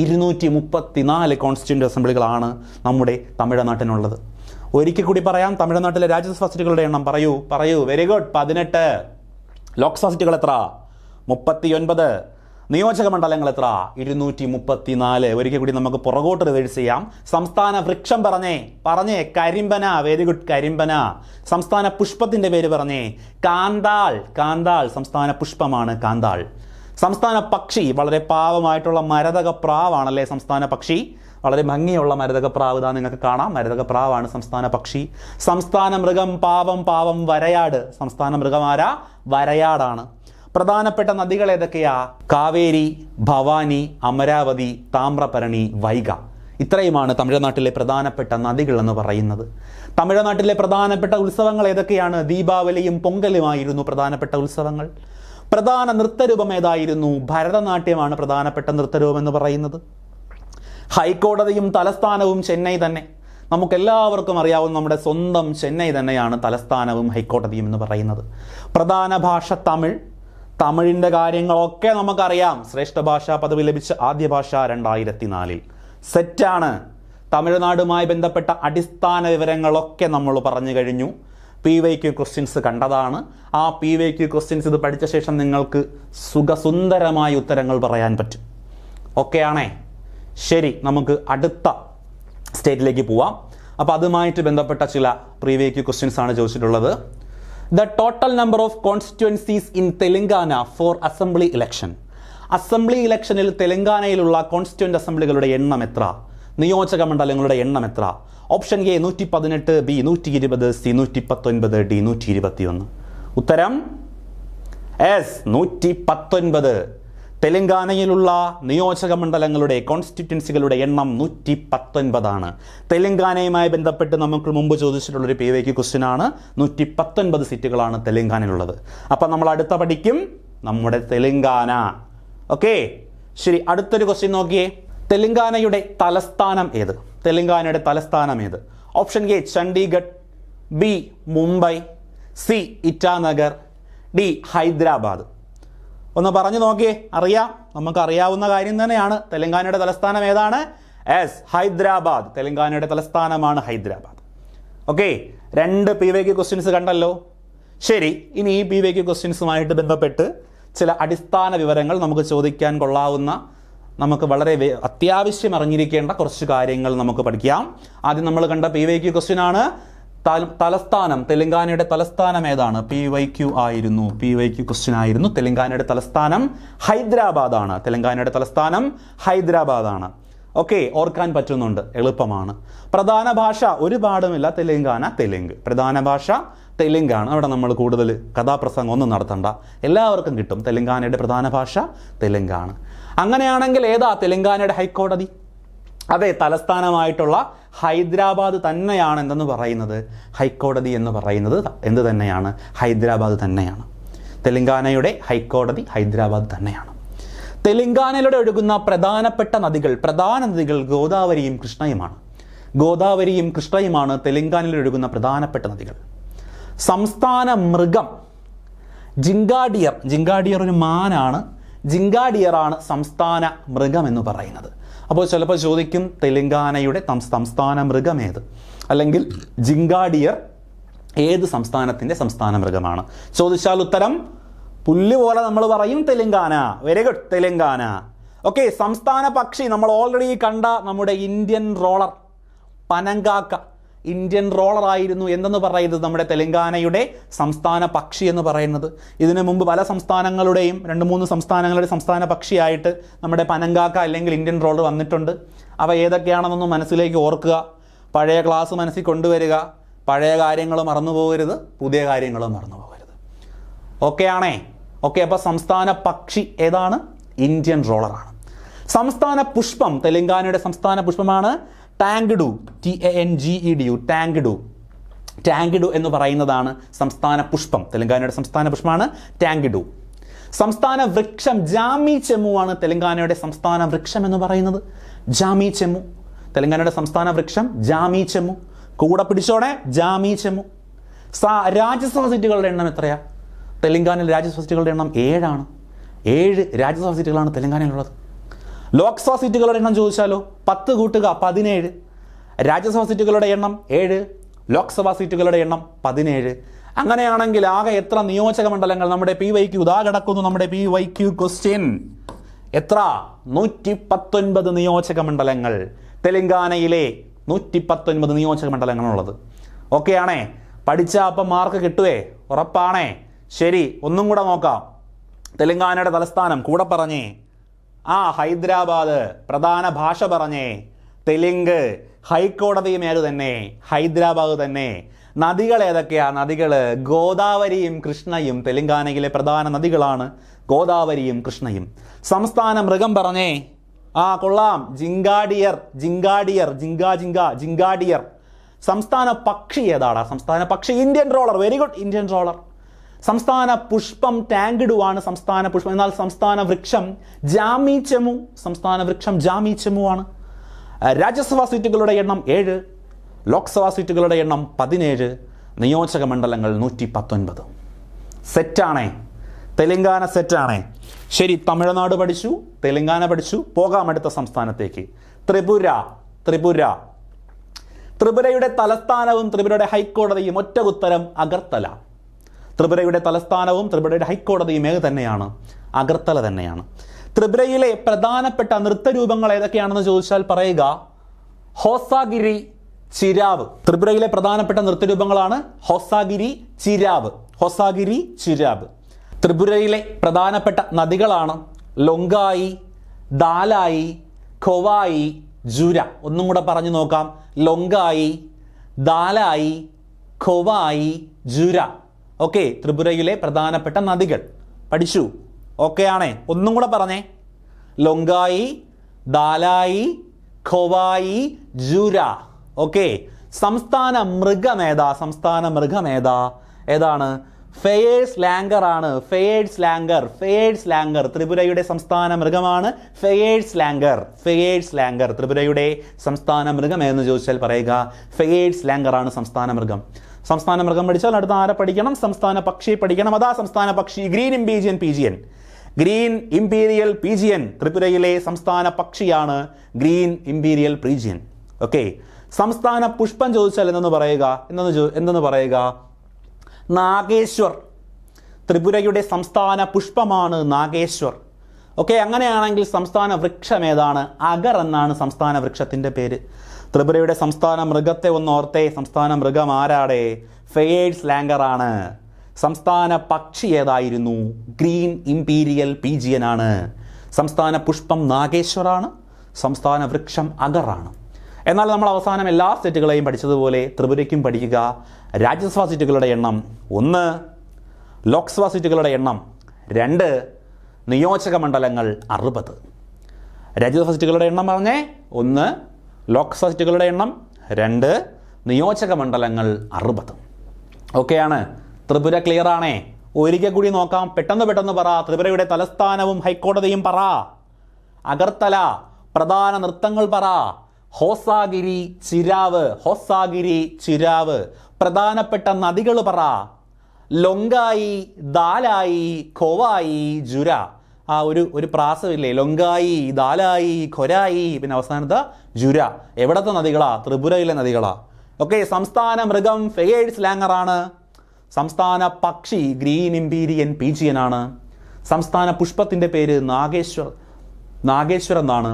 234 കോൺസ്റ്റിറ്റ്യുവൻ്റ് അസംബ്ലികളാണ് നമ്മുടെ തമിഴ്നാട്ടിനുള്ളത്. ഒരിക്കൽ കൂടി പറയാം, തമിഴ്നാട്ടിലെ രാജ്യസഭാ സീറ്റുകളുടെ എണ്ണം പറയൂ. Very good. 18. ലോക്സഭാ സീറ്റുകൾ എത്ര? 39. നിയോജക മണ്ഡലങ്ങൾ എത്ര? 234. ഒരിക്കൽ കൂടി നമുക്ക് പുറകോട്ട് റിവേഴ്സ് ചെയ്യാം. സംസ്ഥാന വൃക്ഷം പറഞ്ഞേ കരിമ്പന. Very good, കരിമ്പന. സംസ്ഥാന പുഷ്പത്തിന്റെ പേര് പറഞ്ഞേ. കാന്താൾ സംസ്ഥാന പുഷ്പമാണ് കാന്താൾ. സംസ്ഥാന പക്ഷി വളരെ പാവമായിട്ടുള്ള മരതക പ്രാവാണല്ലേ സംസ്ഥാന പക്ഷി. വളരെ ഭംഗിയുള്ള മരതക പ്രാവ് ഇതാ നിങ്ങൾക്ക് കാണാം. മരതക പ്രാവാണ് സംസ്ഥാന പക്ഷി. സംസ്ഥാന മൃഗം പാവം വരയാട്. സംസ്ഥാന മൃഗം ആരാ? വരയാടാണ്. പ്രധാനപ്പെട്ട നദികൾ ഏതൊക്കെയാ? കാവേരി, ഭവാനി, അമരാവതി, താമ്രപരണി, വൈഗ. ഇത്രയുമാണ് തമിഴ്നാട്ടിലെ പ്രധാനപ്പെട്ട നദികൾ എന്ന് പറയുന്നത്. തമിഴ്നാട്ടിലെ പ്രധാനപ്പെട്ട ഉത്സവങ്ങൾ ഏതൊക്കെയാണ്? ദീപാവലിയും പൊങ്കലുമായിരുന്നു പ്രധാനപ്പെട്ട ഉത്സവങ്ങൾ. പ്രധാന നൃത്തരൂപം ഏതായിരുന്നു? ഭരതനാട്യമാണ് പ്രധാനപ്പെട്ട നൃത്തരൂപം എന്ന് പറയുന്നത്. ഹൈക്കോടതിയും തലസ്ഥാനവും ചെന്നൈ തന്നെ. നമുക്കെല്ലാവർക്കും അറിയാവുന്ന നമ്മുടെ സ്വന്തം ചെന്നൈ തന്നെയാണ് തലസ്ഥാനവും ഹൈക്കോടതിയും എന്ന് പറയുന്നത്. പ്രധാന ഭാഷ തമിഴിൻ്റെ കാര്യങ്ങളൊക്കെ നമുക്കറിയാം. ശ്രേഷ്ഠ ഭാഷാ പദവി ലഭിച്ച ആദ്യ ഭാഷ 2004. സെറ്റാണ്. തമിഴ്നാടുമായി ബന്ധപ്പെട്ട അടിസ്ഥാന വിവരങ്ങളൊക്കെ നമ്മൾ പറഞ്ഞു കഴിഞ്ഞു. PYQ ക്വസ്റ്റ്യൻസ് കണ്ടതാണ്. ആ PYQ ക്വസ്റ്റ്യൻസ് ഇത് പഠിച്ച ശേഷം നിങ്ങൾക്ക് സുഖസുന്ദരമായ ഉത്തരങ്ങൾ പറയാൻ പറ്റും. ഓക്കെ ആണേ? ശരി, നമുക്ക് അടുത്ത സ്റ്റേറ്റിലേക്ക് പോവാം. അപ്പോൾ അതുമായിട്ട് ബന്ധപ്പെട്ട ചില PYQ ക്വസ്റ്റ്യൻസ് ആണ് ചോദിച്ചിട്ടുള്ളത്. The total number of constituencies in Telangana for assembly election. Assembly ഇലക്ഷനിൽ തെലങ്കാനയിലുള്ള കോൺസ്റ്റിറ്റ്യുവൻ്റ് അസംബ്ലികളുടെ എണ്ണം എത്ര? നിയോജക മണ്ഡലങ്ങളുടെ എണ്ണം എത്ര? Option A 118, B 120, C 119, D 121. ഉത്തരം എസ് 119. തെലങ്കാനയിലുള്ള നിയോജക മണ്ഡലങ്ങളുടെ കോൺസ്റ്റിറ്റ്യുവൻസികളുടെ എണ്ണം 119 തെലങ്കാനയുമായി ബന്ധപ്പെട്ട് നമുക്ക് മുമ്പ് ചോദിച്ചിട്ടുള്ളൊരു PYQ ക്വസ്റ്റ്യൻ ആണ്. 119 സീറ്റുകളാണ് തെലങ്കാനയിലുള്ളത്. അപ്പം നമ്മൾ അടുത്ത പഠിക്കും നമ്മുടെ തെലങ്കാന. ഓക്കെ, ശരി. അടുത്തൊരു ക്വസ്റ്റ്യൻ നോക്കിയേ. തെലങ്കാനയുടെ തലസ്ഥാനം ഏത്? Option A Chandigarh, B Mumbai, C Itanagar, D Hyderabad. ഒന്ന് പറഞ്ഞു നോക്കിയേ. നമുക്കറിയാവുന്ന കാര്യം തന്നെയാണ്. തെലങ്കാനയുടെ തലസ്ഥാനം ഏതാണ്? എസ്, ഹൈദരാബാദ്. തെലങ്കാനയുടെ തലസ്ഥാനമാണ് ഹൈദരാബാദ്. ഓക്കെ, 2 PYQ ക്വസ്റ്റ്യൻസ് കണ്ടല്ലോ. ശരി, ഇനി ഈ PYQ ക്വസ്റ്റ്യൻസുമായിട്ട് ബന്ധപ്പെട്ട് ചില അടിസ്ഥാന വിവരങ്ങൾ നമുക്ക് ചോദിക്കാൻ കൊള്ളാവുന്ന, നമുക്ക് വളരെ അത്യാവശ്യം അറിഞ്ഞിരിക്കേണ്ട കുറച്ച് കാര്യങ്ങൾ നമുക്ക് പഠിക്കാം. ആദ്യം നമ്മൾ കണ്ട PYQ ക്വസ്റ്റ്യൻ ആണ്. തലസ്ഥാനം, തെലങ്കാനയുടെ തലസ്ഥാനം ഏതാണ്? PYQ ആയിരുന്നു, PYQ ക്വസ്റ്റ്യൻ ആയിരുന്നു. തെലങ്കാനയുടെ തലസ്ഥാനം ഹൈദരാബാദാണ്. തെലങ്കാനയുടെ തലസ്ഥാനം ഹൈദരാബാദാണ്. ഓക്കെ, ഓർക്കാൻ പറ്റുന്നുണ്ട്, എളുപ്പമാണ്. പ്രധാന ഭാഷ ഒരുപാടുമില്ല, തെലങ്കാന, തെലുങ്ക്. പ്രധാന ഭാഷ തെലുങ്കാണ്. അവിടെ നമ്മൾ കൂടുതൽ കഥാപ്രസംഗം ഒന്നും നടത്തണ്ട, എല്ലാവർക്കും കിട്ടും. തെലങ്കാനയുടെ പ്രധാന ഭാഷ തെലുങ്കാണ്. അങ്ങനെയാണെങ്കിൽ ഏതാ തെലങ്കാനയുടെ ഹൈക്കോടതി? അതെ, തലസ്ഥാനമായിട്ടുള്ള ഹൈദരാബാദ് തന്നെയാണ് എന്തെന്ന് പറയുന്നത്, ഹൈക്കോടതി എന്ന് പറയുന്നത് എന്ത് തന്നെയാണ്? ഹൈദരാബാദ് തന്നെയാണ്. തെലങ്കാനയുടെ ഹൈക്കോടതി ഹൈദരാബാദ് തന്നെയാണ്. തെലങ്കാനയിലൂടെ ഒഴുകുന്ന പ്രധാന നദികൾ ഗോദാവരിയും കൃഷ്ണയുമാണ്. ഗോദാവരിയും കൃഷ്ണയുമാണ് തെലങ്കാനയിൽ ഒഴുകുന്ന പ്രധാനപ്പെട്ട നദികൾ. സംസ്ഥാന മൃഗം ജിങ്കാഡിയർ. ജിങ്കാഡിയർ ഒരു മാനാണ്. ജിങ്കാഡിയറാണ് സംസ്ഥാന മൃഗം എന്ന് പറയുന്നത്. അപ്പോൾ ചിലപ്പോൾ ചോദിക്കും തെലങ്കാനയുടെ സംസ്ഥാന മൃഗം ഏത്, അല്ലെങ്കിൽ ജിങ്കാഡിയർ ഏത് സംസ്ഥാനത്തിൻ്റെ സംസ്ഥാന മൃഗമാണ് ചോദിച്ചാൽ ഉത്തരം പുല്ല് പോലെ നമ്മൾ പറയും Telangana. Very good, Telangana. Okay, സംസ്ഥാന പക്ഷി നമ്മൾ ഓൾറെഡി കണ്ട നമ്മുടെ ഇന്ത്യൻ റോളർ പനങ്കാക്ക ഇന്ത്യൻ റോളർ ആയിരുന്നു എന്തെന്ന് പറയുന്നത് നമ്മുടെ തെലങ്കാനയുടെ സംസ്ഥാന പക്ഷി എന്ന് പറയുന്നത്. ഇതിനു മുമ്പ് പല സംസ്ഥാനങ്ങളുടെയും 2-3 സംസ്ഥാനങ്ങളുടെ സംസ്ഥാന പക്ഷിയായിട്ട് നമ്മുടെ പനങ്കാക്ക അല്ലെങ്കിൽ ഇന്ത്യൻ റോളർ വന്നിട്ടുണ്ട്. അവ ഏതൊക്കെയാണെന്നൊന്ന് മനസ്സിലേക്ക് ഓർക്കുക, പഴയ ക്ലാസ് മനസ്സിൽ കൊണ്ടുവരിക. പഴയ കാര്യങ്ങൾ മറന്നു പോകരുത്, പുതിയ കാര്യങ്ങൾ മറന്നു പോകരുത്. ഓക്കെ ആണേ? ഓക്കെ, അപ്പോൾ സംസ്ഥാന പക്ഷി ഏതാണ്? ഇന്ത്യൻ റോളറാണ്. സംസ്ഥാന പുഷ്പം തെലങ്കാനയുടെ സംസ്ഥാന പുഷ്പമാണ് ടാങ്ക്ഡു. TANGEDU, ടാങ്ക്ഡു. ടാങ്ക്ഡു എന്ന് പറയുന്നതാണ് സംസ്ഥാന പുഷ്പം. തെലങ്കാനയുടെ സംസ്ഥാന പുഷ്പമാണ് ടാങ്ക്ഡു. സംസ്ഥാന വൃക്ഷം ജാമി ചെമ്മു ആണ് തെലങ്കാനയുടെ സംസ്ഥാന വൃക്ഷം എന്ന് പറയുന്നത്. ജാമി ചെമ്മു, തെലങ്കാനയുടെ സംസ്ഥാന വൃക്ഷം ജാമി ചെമ്മു. കൂടെ പിടിച്ചോടെ, ജാമി ചെമ്മു. രാജ്യസഭാ സീറ്റുകളുടെ എണ്ണം എത്രയാ? തെലങ്കാനയിൽ രാജ്യസഭാ സീറ്റുകളുടെ എണ്ണം 7 ആണ്. 7 രാജ്യസഭാ സീറ്റുകളാണ് തെലങ്കാനയിലുള്ളത്. ലോക്സഭാ സീറ്റുകളുടെ എണ്ണം ചോദിച്ചാലോ 10 കൂട്ടുക 17. രാജ്യസഭാ സീറ്റുകളുടെ എണ്ണം 7, ലോക്സഭാ സീറ്റുകളുടെ എണ്ണം 17. അങ്ങനെയാണെങ്കിൽ ആകെ എത്ര നിയോജക മണ്ഡലങ്ങൾ? നമ്മുടെ PYQ ഇതാ കിടക്കുന്നു. നമ്മുടെ PYQ ക്വസ്റ്റ്യൻ എത്ര? 119 നിയോജക മണ്ഡലങ്ങൾ. തെലങ്കാനയിലെ 119 നിയോജക മണ്ഡലങ്ങളുള്ളത്. ഓക്കെ ആണേ? പഠിച്ചാൽ അപ്പം മാർക്ക് കിട്ടുവേ, ഉറപ്പാണേ? ശരി, ഒന്നും കൂടെ നോക്കാം. തെലങ്കാനയുടെ തലസ്ഥാനം കൂടെ പറഞ്ഞേ. ഹൈദരാബാദ്. പ്രധാന ഭാഷ പറഞ്ഞേ, തെലുങ്ക്. ഹൈക്കോടതിയും ഏത് തന്നെ? ഹൈദരാബാദ് തന്നെ. നദികൾ ഏതൊക്കെയാ? നദികൾ ഗോദാവരിയും കൃഷ്ണയും. തെലങ്കാനയിലെ പ്രധാന നദികളാണ് ഗോദാവരിയും കൃഷ്ണയും. സംസ്ഥാന മൃഗം പറഞ്ഞേ. കൊള്ളാം, ജിങ്കാഡിയർ. ജിങ്കാഡിയർ, ജിങ്കാഡിയർ. സംസ്ഥാന പക്ഷി ഏതാടാ? സംസ്ഥാന പക്ഷി Indian roller. Very good, Indian roller. സംസ്ഥാന പുഷ്പം ടാങ്ക്ഡു ആണ് സംസ്ഥാന പുഷ്പം. എന്നാൽ സംസ്ഥാന വൃക്ഷം ജാമി ചെമ്മു. സംസ്ഥാന വൃക്ഷം ജാമി ചെമ്മു ആണ്. രാജ്യസഭാ സീറ്റുകളുടെ എണ്ണം 7, ലോക്സഭാ സീറ്റുകളുടെ എണ്ണം 17, നിയോജക മണ്ഡലങ്ങൾ 119. സെറ്റാണേ? തെലങ്കാന സെറ്റാണേ? ശരി, തമിഴ്നാട് പഠിച്ചു, തെലങ്കാന പഠിച്ചു. പോകാം അടുത്ത സംസ്ഥാനത്തേക്ക്. ത്രിപുരയുടെ തലസ്ഥാനവും ത്രിപുരയുടെ ഹൈക്കോടതിയും ഒറ്റ ഉത്തരം അഗർത്തല. ത്രിപുരയുടെ തലസ്ഥാനവും ത്രിപുരയുടെ ഹൈക്കോടതിയും ഏത് തന്നെയാണ്? അഗർത്തല തന്നെയാണ്. ത്രിപുരയിലെ പ്രധാനപ്പെട്ട നൃത്തരൂപങ്ങൾ ഏതൊക്കെയാണെന്ന് ചോദിച്ചാൽ പറയുക ഹോസാഗിരി, ചിരാവ്. ത്രിപുരയിലെ പ്രധാനപ്പെട്ട നൃത്തരൂപങ്ങളാണ് ഹോസാഗിരി, ചിരാവ്. ഹോസാഗിരി, ചിരാവ്. ത്രിപുരയിലെ പ്രധാനപ്പെട്ട നദികളാണ് ലൊങ്കായി, ദാലായി, ഖൊവായി, ജുര. ഒന്നും കൂടെ പറഞ്ഞു നോക്കാം. ലൊങ്കായി, ദാലായി, ഖൊവായി, ജുര. ഓക്കെ, ത്രിപുരയിലെ പ്രധാനപ്പെട്ട നദികൾ പഠിച്ചു. ഓക്കെ ആണേ? ഒന്നും കൂടെ പറഞ്ഞേ. ലൊങ്കായി, ദാലായി, ഖൊവായി, ജുര. ഓക്കെ. സംസ്ഥാന മൃഗമേതാ? സംസ്ഥാന മൃഗമേതാ? ഏതാണ്? ഫെയേഴ്സ് ലാംഗർ ആണ്. Phayre's langur. ത്രിപുരയുടെ സംസ്ഥാന മൃഗമാണ് ഫെയേഴ്സ് ലാംഗർ. ത്രിപുരയുടെ സംസ്ഥാന മൃഗം എന്ന് ചോദിച്ചാൽ പറയുക ഫെയേഴ്സ് ലാംഗർ ആണ് സംസ്ഥാന മൃഗം. സംസ്ഥാന മൃഗം പഠിച്ചാൽ അടുത്ത ആരെ പഠിക്കണം? സംസ്ഥാന പക്ഷി പഠിക്കണം. അതാ സംസ്ഥാന പക്ഷി ഗ്രീൻ ഇംപീരിയൽ പീജിയൻ. ത്രിപുരയിലെ സംസ്ഥാന പക്ഷിയാണ് ഗ്രീൻ ഇംപീരിയൽ പീജിയൻ. ഓക്കെ. സംസ്ഥാന പുഷ്പം ചോദിച്ചാൽ എന്തെന്ന് പറയുക? നാഗേശ്വർ. ത്രിപുരയുടെ സംസ്ഥാന പുഷ്പമാണ് നാഗേശ്വർ. ഓക്കെ. അങ്ങനെയാണെങ്കിൽ സംസ്ഥാന വൃക്ഷം ഏതാണ്? അഗർ എന്നാണ് സംസ്ഥാന വൃക്ഷത്തിൻ്റെ പേര്. ത്രിപുരയുടെ സംസ്ഥാന മൃഗത്തെ ഒന്ന് ഓർത്തേ. സംസ്ഥാന മൃഗം ആരാടെ? ഫെയേഴ്സ് ലാംഗർ ആണ്. സംസ്ഥാന പക്ഷി ഏതായിരുന്നു? ഗ്രീൻ ഇംപീരിയൽ പീജിയൻ ആണ്. സംസ്ഥാന പുഷ്പം നാഗേശ്വറാണ്. സംസ്ഥാന വൃക്ഷം അഗറാണ്. എന്നാൽ നമ്മൾ അവസാനം എല്ലാ സ്റ്റേറ്റുകളെയും പഠിച്ചതുപോലെ ത്രിപുരയ്ക്കും പഠിക്കുക. രാജ്യസഭാ സീറ്റുകളുടെ എണ്ണം 1, ലോക്സഭാ സീറ്റുകളുടെ എണ്ണം 2, നിയോജക മണ്ഡലങ്ങൾ 60. രാജ്യസഭാ സീറ്റുകളുടെ എണ്ണം പറഞ്ഞേ 1, ലോക്സഭാ സീറ്റുകളുടെ എണ്ണം 2, നിയോജക മണ്ഡലങ്ങൾ 60. ഓക്കെയാണ്. ത്രിപുര ക്ലിയർ ആണേ? ഒരിക്കൽ കൂടി നോക്കാം. പെട്ടെന്ന് പറ. ത്രിപുരയുടെ തലസ്ഥാനവും ഹൈക്കോടതിയും പറ. അഗർത്തല. പ്രധാന നൃത്തങ്ങൾ പറ. ഹോസാഗിരി, ചിരാവ്. പ്രധാനപ്പെട്ട നദികൾ പറ. ലൊങ്കായി, ദാലായി, ഖൊവായി, ജുര. ആ ഒരു പ്രാസമില്ലേ? ലൊങ്കായി, ദാലായി, ഖൊരായി, പിന്നെ അവസാനത്തെ ജുര. എവിടത്തെ നദികളാ? ത്രിപുരയിലെ നദികളാ. ഓക്കെ. സംസ്ഥാന മൃഗം ഫെയേഴ്സ് ലാംഗർ ആണ്. സംസ്ഥാന പക്ഷി ഗ്രീൻ ഇംപീരിയൻ പീജിയൻ ആണ്. സംസ്ഥാന പുഷ്പത്തിൻ്റെ പേര് നാഗേശ്വർ എന്നാണ്.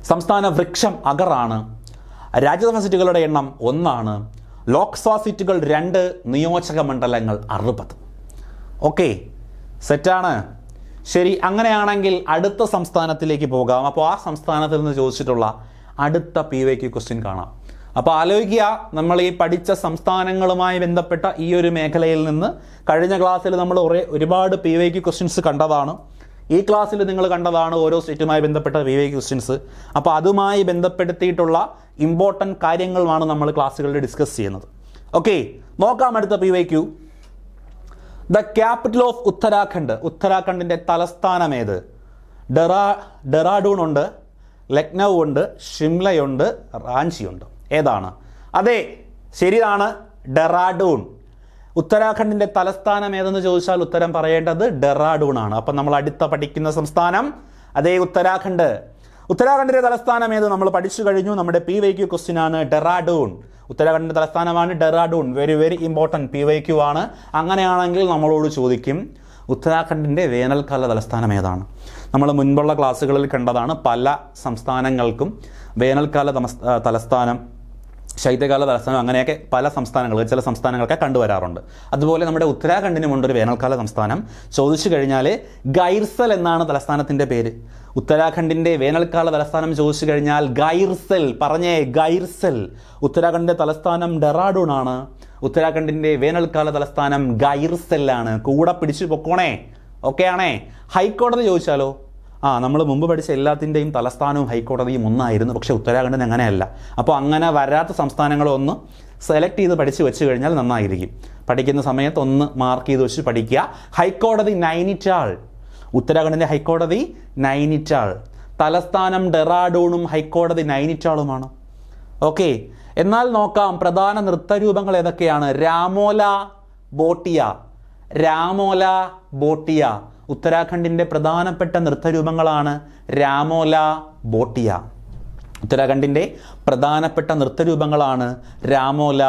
സംസ്ഥാന വൃക്ഷം അഗറാണ്. രാജ്യസഭാ സീറ്റുകളുടെ എണ്ണം 1 ആണ്. ലോക്സഭാ സീറ്റുകൾ 2, നിയോജക മണ്ഡലങ്ങൾ 60. ഓക്കെ, സെറ്റാണ്. ശരി, അങ്ങനെയാണെങ്കിൽ അടുത്ത സംസ്ഥാനത്തിലേക്ക് പോകാം. അപ്പോൾ ആ സംസ്ഥാനത്തിൽ നിന്ന് ചോദിച്ചിട്ടുള്ള അടുത്ത PYQ ക്വസ്റ്റ്യൻ കാണാം. അപ്പോൾ ആലോചിക്കുക, നമ്മൾ ഈ പഠിച്ച സംസ്ഥാനങ്ങളുമായി ബന്ധപ്പെട്ട ഈ ഒരു മേഖലയിൽ നിന്ന് കഴിഞ്ഞ ക്ലാസ്സിൽ നമ്മൾ ഒരുപാട് PYQ ക്വസ്റ്റ്യൻസ് കണ്ടതാണ്. ഈ ക്ലാസ്സിൽ നിങ്ങൾ കണ്ടതാണ് ഓരോ സ്റ്റേറ്റുമായി ബന്ധപ്പെട്ട PYQ ക്വസ്റ്റ്യൻസ്. അപ്പോൾ അതുമായി ബന്ധപ്പെടുത്തിയിട്ടുള്ള ഇമ്പോർട്ടൻറ്റ് കാര്യങ്ങളുമാണ് നമ്മൾ ക്ലാസ്സുകളിൽ ഡിസ്കസ് ചെയ്യുന്നത്. ഓക്കെ, നോക്കാം അടുത്ത PYQ. The capital of Uttarakhand. ഉത്തരാഖണ്ഡിൻ്റെ തലസ്ഥാനം ഏത്? ഡെറാഡൂൺ ഉണ്ട്, ലക്നൗ ഉണ്ട്, ഷിംലയുണ്ട്, റാഞ്ചിയുണ്ട്. ഏതാണ്? അതെ, ശരിയാണ്, ഡെറാഡൂൺ. ഉത്തരാഖണ്ഡിൻ്റെ തലസ്ഥാനം ഏതെന്ന് ചോദിച്ചാൽ ഉത്തരം പറയേണ്ടത് ഡെറാഡൂൺ ആണ്. അപ്പം നമ്മൾ അടുത്ത പഠിക്കുന്ന സംസ്ഥാനം അതേ ഉത്തരാഖണ്ഡ്. ഉത്തരാഖണ്ഡിൻ്റെ തലസ്ഥാനം ഏത് നമ്മൾ പഠിച്ചു കഴിഞ്ഞു. നമ്മുടെ PYQ ക്വസ്റ്റ്യൻ ആണ് ഡെറാഡൂൺ. ഉത്തരാഖണ്ഡിൻ്റെ തലസ്ഥാനമാണ് ഡെറാഡൂൺ. വെരി ഇമ്പോർട്ടൻറ്റ് PYQ ആണ്. അങ്ങനെയാണെങ്കിൽ നമ്മളോട് ചോദിക്കും ഉത്തരാഖണ്ഡിൻ്റെ വേനൽക്കാല തലസ്ഥാനം ഏതാണ്? നമ്മൾ മുൻപുള്ള ക്ലാസ്സുകളിൽ കണ്ടതാണ്. പല സംസ്ഥാനങ്ങൾക്കും വേനൽക്കാല തലസ്ഥാനം, ശൈത്യകാല തലസ്ഥാനം, അങ്ങനെയൊക്കെ പല സംസ്ഥാനങ്ങൾ, ചില സംസ്ഥാനങ്ങളൊക്കെ കണ്ടുവരാറുണ്ട്. അതുപോലെ നമ്മുടെ ഉത്തരാഖണ്ഡിനുമുണ്ടൊരു വേനൽക്കാല സംസ്ഥാനം. ചോദിച്ചു കഴിഞ്ഞാൽ ഗൈർസൽ എന്നാണ് തലസ്ഥാനത്തിൻ്റെ പേര്. ഉത്തരാഖണ്ഡിൻ്റെ വേനൽക്കാല തലസ്ഥാനം ചോദിച്ചു കഴിഞ്ഞാൽ ഗൈർസൽ. പറഞ്ഞേ, ഗൈർസൽ. ഉത്തരാഖണ്ഡിൻ്റെ തലസ്ഥാനം ഡെറാഡൂൺ ആണ്. ഉത്തരാഖണ്ഡിൻ്റെ വേനൽക്കാല തലസ്ഥാനം ഗൈർസെല്ലാണ്. കൂടെ പിടിച്ചു പൊക്കോണേ. ഓക്കെ ആണേ? ഹൈക്കോടതി ചോദിച്ചാലോ? നമ്മൾ മുമ്പ് പഠിച്ച എല്ലാത്തിൻ്റെയും തലസ്ഥാനവും ഹൈക്കോടതിയും ഒന്നായിരുന്നു. പക്ഷേ ഉത്തരാഖണ്ഡിന് അങ്ങനെയല്ല. അപ്പോൾ അങ്ങനെ വരാത്ത സംസ്ഥാനങ്ങളൊന്ന് സെലക്ട് ചെയ്ത് പഠിച്ച് വെച്ച് കഴിഞ്ഞാൽ നന്നായിരിക്കും. പഠിക്കുന്ന സമയത്ത് ഒന്ന് മാർക്ക് ചെയ്ത് വെച്ച് പഠിക്കുക. ഹൈക്കോടതി നൈനിറ്റാൾ. ഉത്തരാഖണ്ഡിൻ്റെ ഹൈക്കോടതി നൈനിറ്റാൾ. തലസ്ഥാനം ഡെറാഡൂണും ഹൈക്കോടതി നൈനിറ്റാളുമാണ്. ഓക്കെ, എന്നാൽ നോക്കാം പ്രധാന നൃത്തരൂപങ്ങൾ ഏതൊക്കെയാണ്. രാമോല, ബോട്ടിയ. ഉത്തരാഖണ്ഡിൻ്റെ പ്രധാനപ്പെട്ട നൃത്തരൂപങ്ങളാണ് രാമോല, ബോട്ടിയ. ഉത്തരാഖണ്ഡിൻ്റെ പ്രധാനപ്പെട്ട നൃത്തരൂപങ്ങളാണ് രാമോല,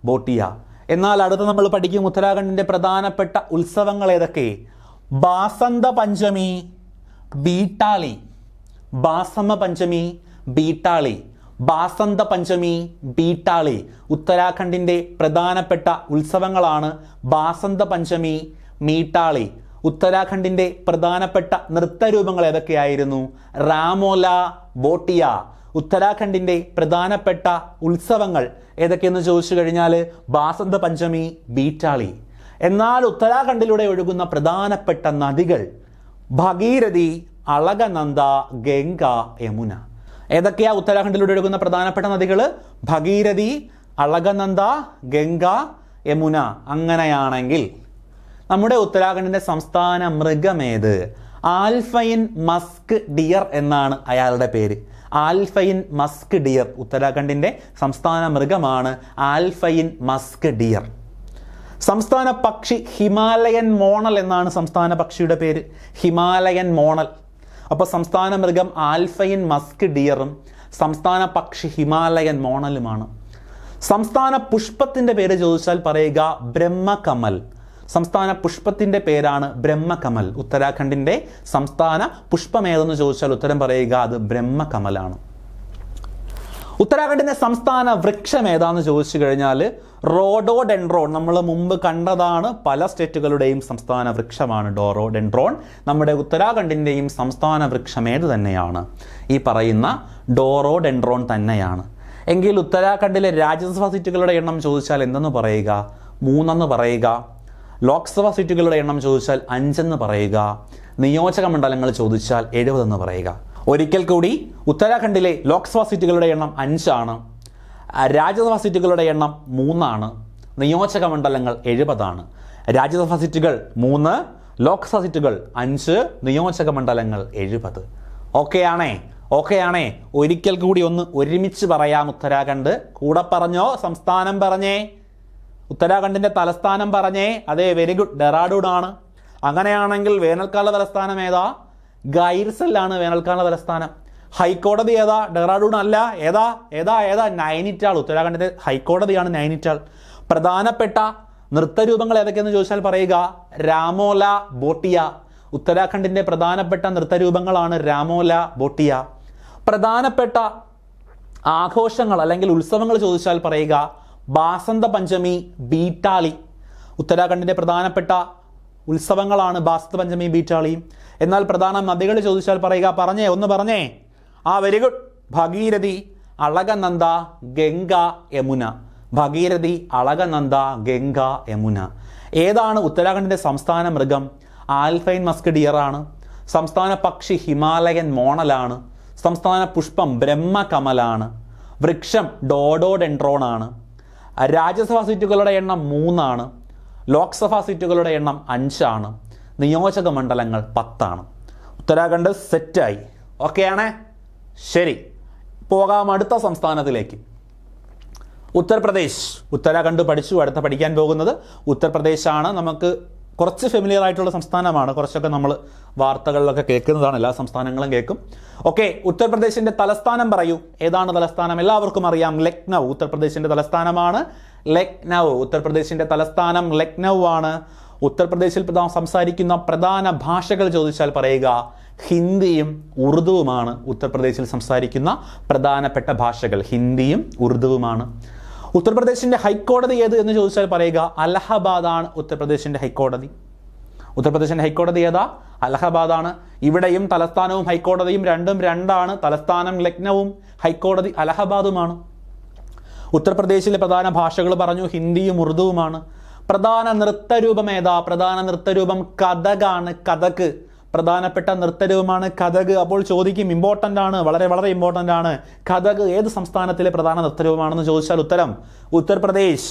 ബോട്ടിയ. എന്നാൽ അടുത്ത് നമ്മൾ പഠിക്കും ഉത്തരാഖണ്ഡിൻ്റെ പ്രധാനപ്പെട്ട ഉത്സവങ്ങൾ ഏതൊക്കെ. ബാസന്ത പഞ്ചമി, ബീട്ടാളി. ബാസന്ത പഞ്ചമി, ബീട്ടാളി. ഉത്തരാഖണ്ഡിൻ്റെ പ്രധാനപ്പെട്ട ഉത്സവങ്ങളാണ് ബാസന്ത പഞ്ചമി, മീട്ടാളി. ഉത്തരാഖണ്ഡിൻ്റെ പ്രധാനപ്പെട്ട നൃത്തരൂപങ്ങൾ ഏതൊക്കെയായിരുന്നു. രാമോല, ബോട്ടിയ. ഉത്തരാഖണ്ഡിൻ്റെ പ്രധാനപ്പെട്ട ഉത്സവങ്ങൾ ഏതൊക്കെയെന്ന് ചോദിച്ചു കഴിഞ്ഞാൽ ബാസന്ത പഞ്ചമി, ബീട്ടാളി. എന്നാൽ ഉത്തരാഖണ്ഡിലൂടെ ഒഴുകുന്ന പ്രധാനപ്പെട്ട നദികൾ ഭഗീരഥി, അളകനന്ദ, ഗംഗ, യമുന. ഏതൊക്കെയാ ഉത്തരാഖണ്ഡിലൂടെ ഒഴുകുന്ന പ്രധാനപ്പെട്ട നദികൾ? ഭഗീരഥി, അളകനന്ദ, ഗംഗ, യമുന. അങ്ങനെയാണെങ്കിൽ നമ്മുടെ ഉത്തരാഖണ്ഡിൻ്റെ സംസ്ഥാന മൃഗമേത്? ആൽഫൈൻ മസ്ക് ഡിയർ എന്നാണ് അയാളുടെ പേര്. Alphine Musk dear. ഉത്തരാഖണ്ഡിൻ്റെ സംസ്ഥാന മൃഗമാണ് ആൽഫൈൻ മസ്ക് ഡിയർ. സംസ്ഥാന പക്ഷി ഹിമാലയൻ മോണൽ എന്നാണ് സംസ്ഥാന പക്ഷിയുടെ പേര്. ഹിമാലയൻ മോണൽ. അപ്പോൾ സംസ്ഥാന മൃഗം ആൽഫൈൻ മസ്ക് ഡിയറും സംസ്ഥാന പക്ഷി ഹിമാലയൻ മോണലുമാണ്. സംസ്ഥാന പുഷ്പത്തിൻ്റെ പേര് ചോദിച്ചാൽ പറയുക ബ്രഹ്മകമൽ. സംസ്ഥാന പുഷ്പത്തിൻ്റെ പേരാണ് ബ്രഹ്മകമൽ. ഉത്തരാഖണ്ഡിൻ്റെ സംസ്ഥാന പുഷ്പമേതെന്ന് ചോദിച്ചാൽ ഉത്തരം പറയുക അത് ബ്രഹ്മകമലാണ്. ഉത്തരാഖണ്ഡിന്റെ സംസ്ഥാന വൃക്ഷം ഏതാന്ന് ചോദിച്ചു കഴിഞ്ഞാൽ റോഡോഡെൻഡ്രോൺ. നമ്മൾ മുമ്പ് കണ്ടതാണ്, പല സ്റ്റേറ്റുകളുടെയും സംസ്ഥാന വൃക്ഷമാണ് ഡോറോഡെൻഡ്രോൺ. നമ്മുടെ ഉത്തരാഖണ്ഡിൻ്റെയും സംസ്ഥാന വൃക്ഷം ഏത് തന്നെയാണ്? ഈ പറയുന്ന ഡോറോഡെൻഡ്രോൺ തന്നെയാണ്. എങ്കിൽ ഉത്തരാഖണ്ഡിലെ രാജ്യസഭാ സീറ്റുകളുടെ എണ്ണം ചോദിച്ചാൽ എന്തെന്ന് പറയുക? 3 പറയുക. ലോക്സഭാ സീറ്റുകളുടെ എണ്ണം ചോദിച്ചാൽ 5 പറയുക. നിയോജക മണ്ഡലങ്ങൾ ചോദിച്ചാൽ 70 പറയുക. ഒരിക്കൽ കൂടി, ഉത്തരാഖണ്ഡിലെ ലോക്സഭാ സീറ്റുകളുടെ എണ്ണം 5 രാജ്യസഭാ സീറ്റുകളുടെ എണ്ണം 3 നിയോജക മണ്ഡലങ്ങൾ 70 രാജ്യസഭാ സീറ്റുകൾ 3, ലോക്സഭാ സീറ്റുകൾ 5, നിയോജക മണ്ഡലങ്ങൾ 70. ഓക്കെ ആണേ? ഒരിക്കൽ കൂടി ഒന്ന് ഒരുമിച്ച് പറയാം. ഉത്തരാഖണ്ഡ് കൂടെ പറഞ്ഞോ? സംസ്ഥാനം പറഞ്ഞേ. ഉത്തരാഖണ്ഡിന്റെ തലസ്ഥാനം പറഞ്ഞേ. അതെ, വെരി ഗുഡ്, ഡെറാഡൂൺ ആണ്. അങ്ങനെയാണെങ്കിൽ വേനൽക്കാല തലസ്ഥാനം ഏതാ? ഗൈർസെല്ലാണ് വേനൽക്കാല തലസ്ഥാനം. ഹൈക്കോടതി ഏതാ? ഡെറാഡൂൺ അല്ല. ഏതാ? നൈനിറ്റാൾ. ഉത്തരാഖണ്ഡിന്റെ ഹൈക്കോടതിയാണ് നൈനിറ്റാൾ. പ്രധാനപ്പെട്ട നൃത്തരൂപങ്ങൾ ഏതൊക്കെയെന്ന് ചോദിച്ചാൽ പറയുക. രാമോല, ബോട്ടിയ. ഉത്തരാഖണ്ഡിന്റെ പ്രധാനപ്പെട്ട നൃത്തരൂപങ്ങളാണ് രാമോല, ബോട്ടിയ. പ്രധാനപ്പെട്ട ആഘോഷങ്ങൾ അല്ലെങ്കിൽ ഉത്സവങ്ങൾ ചോദിച്ചാൽ പറയുക. ബാസന്ത പഞ്ചമി, ബീറ്റാളി. ഉത്തരാഖണ്ഡിന്റെ പ്രധാനപ്പെട്ട ഉത്സവങ്ങളാണ് ബാസന്ത പഞ്ചമി, ബീറ്റാളിയും. എന്നാൽ പ്രധാന നദികൾ ചോദിച്ചാൽ പറയുക. പറഞ്ഞേ. Very good. ഭഗീരഥി, അളകനന്ദ, ഗംഗ, യമുന. ഭഗീരഥി, അളകനന്ദ, ഗംഗ, യമുന. ഏതാണ് ഉത്തരാഖണ്ഡിന്റെ സംസ്ഥാന മൃഗം? ആൽഫൈൻ മസ്ക് ഡിയർ ആണ്. സംസ്ഥാന പക്ഷി ഹിമാലയൻ മോണലാണ്. സംസ്ഥാന പുഷ്പം ബ്രഹ്മകമലാണ്. വൃക്ഷം ഡോഡോഡെൻഡ്രോൺ ആണ്. രാജ്യസഭാ സീറ്റുകളുടെ എണ്ണം 3 ലോക്സഭാ സീറ്റുകളുടെ എണ്ണം 5 നിയോജക മണ്ഡലങ്ങൾ 10 ഉത്തരാഖണ്ഡ് സെറ്റായി. ഓക്കെയാണേ? ശരി, പോകാം അടുത്ത സംസ്ഥാനത്തിലേക്ക്. ഉത്തർപ്രദേശ്. ഉത്തരാഖണ്ഡ് പഠിച്ചു. അടുത്ത പഠിക്കാൻ പോകുന്നത് ഉത്തർപ്രദേശാണ്. നമുക്ക് കുറച്ച് ഫെമിലിയർ ആയിട്ടുള്ള സംസ്ഥാനമാണ്. കുറച്ചൊക്കെ നമ്മൾ വാർത്തകളിലൊക്കെ കേൾക്കുന്നതാണ്. എല്ലാ സംസ്ഥാനങ്ങളും കേൾക്കും. ഓക്കെ, ഉത്തർപ്രദേശിന്റെ തലസ്ഥാനം പറയൂ. ഏതാണ് തലസ്ഥാനം? എല്ലാവർക്കും അറിയാം, ലക്നൗ. ഉത്തർപ്രദേശിന്റെ തലസ്ഥാനമാണ് ലക്നൗ. ഉത്തർപ്രദേശിന്റെ തലസ്ഥാനം ലക്നൗ ആണ്. ഉത്തർപ്രദേശിൽ സംസാരിക്കുന്ന പ്രധാന ഭാഷകൾ ചോദിച്ചാൽ പറയുക. ഹിന്ദിയും ഉറുദുവുമാണ് ഉത്തർപ്രദേശിൽ സംസാരിക്കുന്ന പ്രധാനപ്പെട്ട ഭാഷകൾ. ഹിന്ദിയും ഉറുദുവുമാണ്. ഉത്തർപ്രദേശിന്റെ ഹൈക്കോടതി ഏത് എന്ന് ചോദിച്ചാൽ പറയുക. അലഹബാദാണ് ഉത്തർപ്രദേശിന്റെ ഹൈക്കോടതി. ഉത്തർപ്രദേശിന്റെ ഹൈക്കോടതി ഏതാ? അലഹബാദാണ്. ഇവിടെയും തലസ്ഥാനവും ഹൈക്കോടതിയും രണ്ടും 2 തലസ്ഥാനം ലക്നൌവും ഹൈക്കോടതി അലഹബാദുമാണ്. ഉത്തർപ്രദേശിലെ പ്രധാന ഭാഷകൾ പറഞ്ഞു. ഹിന്ദിയും ഉറുദുവുമാണ്. പ്രധാന നൃത്തരൂപം ഏതാ? പ്രധാന നൃത്തരൂപം കഥകാണ്. കഥക് പ്രധാനപ്പെട്ട നൃത്തരൂപമാണ് കഥക്. അപ്പോൾ ചോദിക്കും, ഇമ്പോർട്ടൻ്റ് ആണ്, വളരെ വളരെ ഇമ്പോർട്ടൻ്റ് ആണ്. കഥക് ഏത് സംസ്ഥാനത്തിലെ പ്രധാന നൃത്തരൂപമാണെന്ന് ചോദിച്ചാൽ ഉത്തരം ഉത്തർപ്രദേശ്.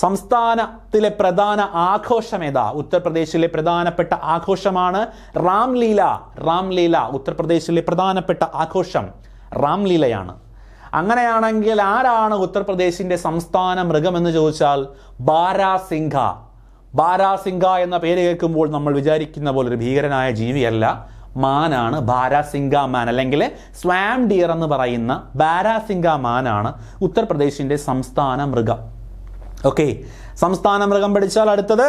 സംസ്ഥാനത്തിലെ പ്രധാന ആഘോഷം ഏതാ? ഉത്തർപ്രദേശിലെ പ്രധാനപ്പെട്ട ആഘോഷമാണ് റാംലീല. റാംലീല ഉത്തർപ്രദേശിലെ പ്രധാനപ്പെട്ട ആഘോഷം റാംലീലയാണ്. അങ്ങനെയാണെങ്കിൽ ആരാണ് ഉത്തർപ്രദേശിന്റെ സംസ്ഥാന മൃഗം എന്ന് ചോദിച്ചാൽ ബാരാസിംഘ. ബാരാസിംഘ എന്ന പേര് കേൾക്കുമ്പോൾ നമ്മൾ വിചാരിക്കുന്ന പോലെ ഒരു ഭീകരനായ ജീവിയല്ല, മാനാണ്. ബാരാസിംഘ മാൻ അല്ലെങ്കിൽ സ്വാം ഡിയർ എന്ന് പറയുന്ന ബാരാസിംഘ മാനാണ് ഉത്തർപ്രദേശിന്റെ സംസ്ഥാന മൃഗം. ഓക്കെ, സംസ്ഥാന മൃഗം പഠിച്ചാൽ അടുത്തത്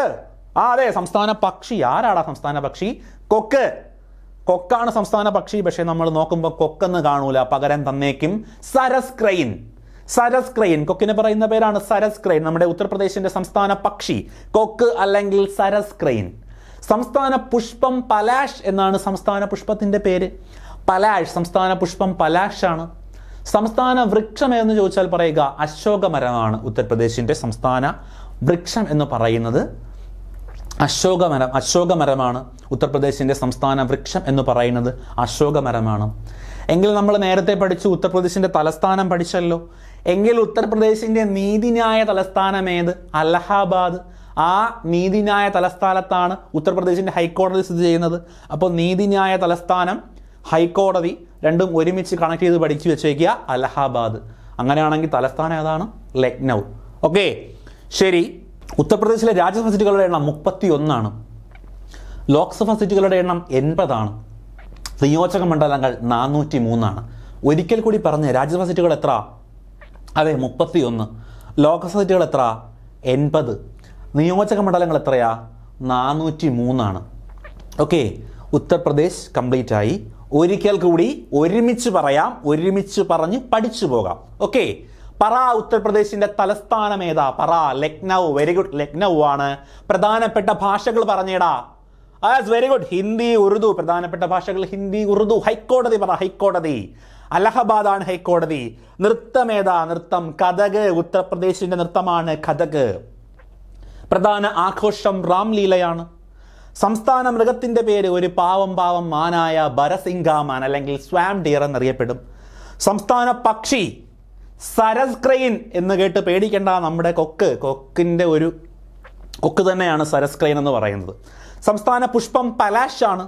അതെ, സംസ്ഥാന പക്ഷി. ആരാടാ സംസ്ഥാന പക്ഷി? കൊക്ക്. കൊക്കാണ് സംസ്ഥാന പക്ഷി. പക്ഷെ നമ്മൾ നോക്കുമ്പോൾ കൊക്കെന്ന് കാണൂല, പകരം തന്നേക്കും സരസ് ക്രെയിൻ. സരസ് ക്രെയിൻ, കൊക്കിന് പറയുന്ന പേരാണ് സരസ് ക്രെയിൻ. നമ്മുടെ ഉത്തർപ്രദേശിന്റെ സംസ്ഥാന പക്ഷി കൊക്ക് അല്ലെങ്കിൽ സരസ് ക്രെയിൻ. സംസ്ഥാന പുഷ്പം പലാഷ് എന്നാണ് സംസ്ഥാന പുഷ്പത്തിന്റെ പേര്. പലാഷ്, സംസ്ഥാന പുഷ്പം പലാഷ് ആണ്. സംസ്ഥാന വൃക്ഷം എന്ന് ചോദിച്ചാൽ പറയുക അശോകമരമാണ്. ഉത്തർപ്രദേശിന്റെ സംസ്ഥാന വൃക്ഷം എന്ന് പറയുന്നത് അശോകമരമാണ്. ഉത്തർപ്രദേശിന്റെ സംസ്ഥാന വൃക്ഷം എന്ന് പറയുന്നത് അശോകമരമാണ്. എങ്കിൽ നമ്മൾ നേരത്തെ പഠിച്ചു ഉത്തർപ്രദേശിന്റെ തലസ്ഥാനം പഠിച്ചല്ലോ. എങ്കിൽ ഉത്തർപ്രദേശിന്റെ നീതിന്യായ തലസ്ഥാനം ഏത്? അലഹാബാദ്. ആ നീതിന്യായ തലസ്ഥാനത്താണ് ഉത്തർപ്രദേശിന്റെ ഹൈക്കോടതി സ്ഥിതി ചെയ്യുന്നത്. അപ്പോൾ നീതിന്യായ തലസ്ഥാനം, ഹൈക്കോടതി രണ്ടും ഒരുമിച്ച് കണക്ട് ചെയ്ത് പഠിച്ചു വെച്ചേക്കുക, അലഹാബാദ്. അങ്ങനെയാണെങ്കിൽ തലസ്ഥാനം ഏതാണ്? ലക്നൗ. ഓക്കെ, ശരി. ഉത്തർപ്രദേശിലെ രാജ്യസഭാ സീറ്റുകളുടെ എണ്ണം 31. ലോക്സഭാ സീറ്റുകളുടെ എണ്ണം 80. നിയോജക മണ്ഡലങ്ങൾ 403. ഒരിക്കൽ കൂടി പറഞ്ഞ്, രാജ്യസഭാ സീറ്റുകൾ എത്ര? അതെ, 31. ലോക്സഭാ സീറ്റുകൾ എത്ര? 80. നിയോജക മണ്ഡലങ്ങൾ എത്രയാ? 403. ഓക്കെ, ഉത്തർപ്രദേശ് കംപ്ലീറ്റ് ആയി. ഒരിക്കൽ കൂടി ഒരുമിച്ച് പറയാം, ഒരുമിച്ച് പറഞ്ഞ് പഠിച്ചു പോകാം. ഓക്കെ, പറ ഉത്തർപ്രദേശിന്റെ തലസ്ഥാനം ഏതാ? പറ. ലക്നൗ. വെരി ഗുഡ്, ലക്നൗ ആണ്. പ്രധാനപ്പെട്ട ഭാഷകൾ പറഞ്ഞേടാ. Very good. ഹിന്ദി, ഉറുദു. പ്രധാനപ്പെട്ട ഭാഷകൾ ഹിന്ദി, ഉറുദു. ഹൈക്കോടതി പറ. ഹൈക്കോടതി. അലഹബാദ് ആണ് ഹൈക്കോടതി. നൃത്തം ഏതാ? നൃത്തം കഥക്. ഉത്തർപ്രദേശിന്റെ നൃത്തമാണ് കഥക്. പ്രധാന ആഘോഷം രാംലീലയാണ്. സംസ്ഥാന മൃഗത്തിന്റെ പേര് ഒരു പാവം മാനായ ബരസിംഗാമാൻ അല്ലെങ്കിൽ സ്വാം ഡിയർ എന്നറിയപ്പെടും. സംസ്ഥാന പക്ഷി സരസ് ക്രെയിൻ എന്ന് കേട്ട് പേടിക്കേണ്ട, നമ്മുടെ കൊക്കിന്റെ ഒരു കൊക്ക് തന്നെയാണ് സരസ് ക്രെയിൻ എന്ന് പറയുന്നത്. സംസ്ഥാന പുഷ്പം പലാഷ് ആണ്.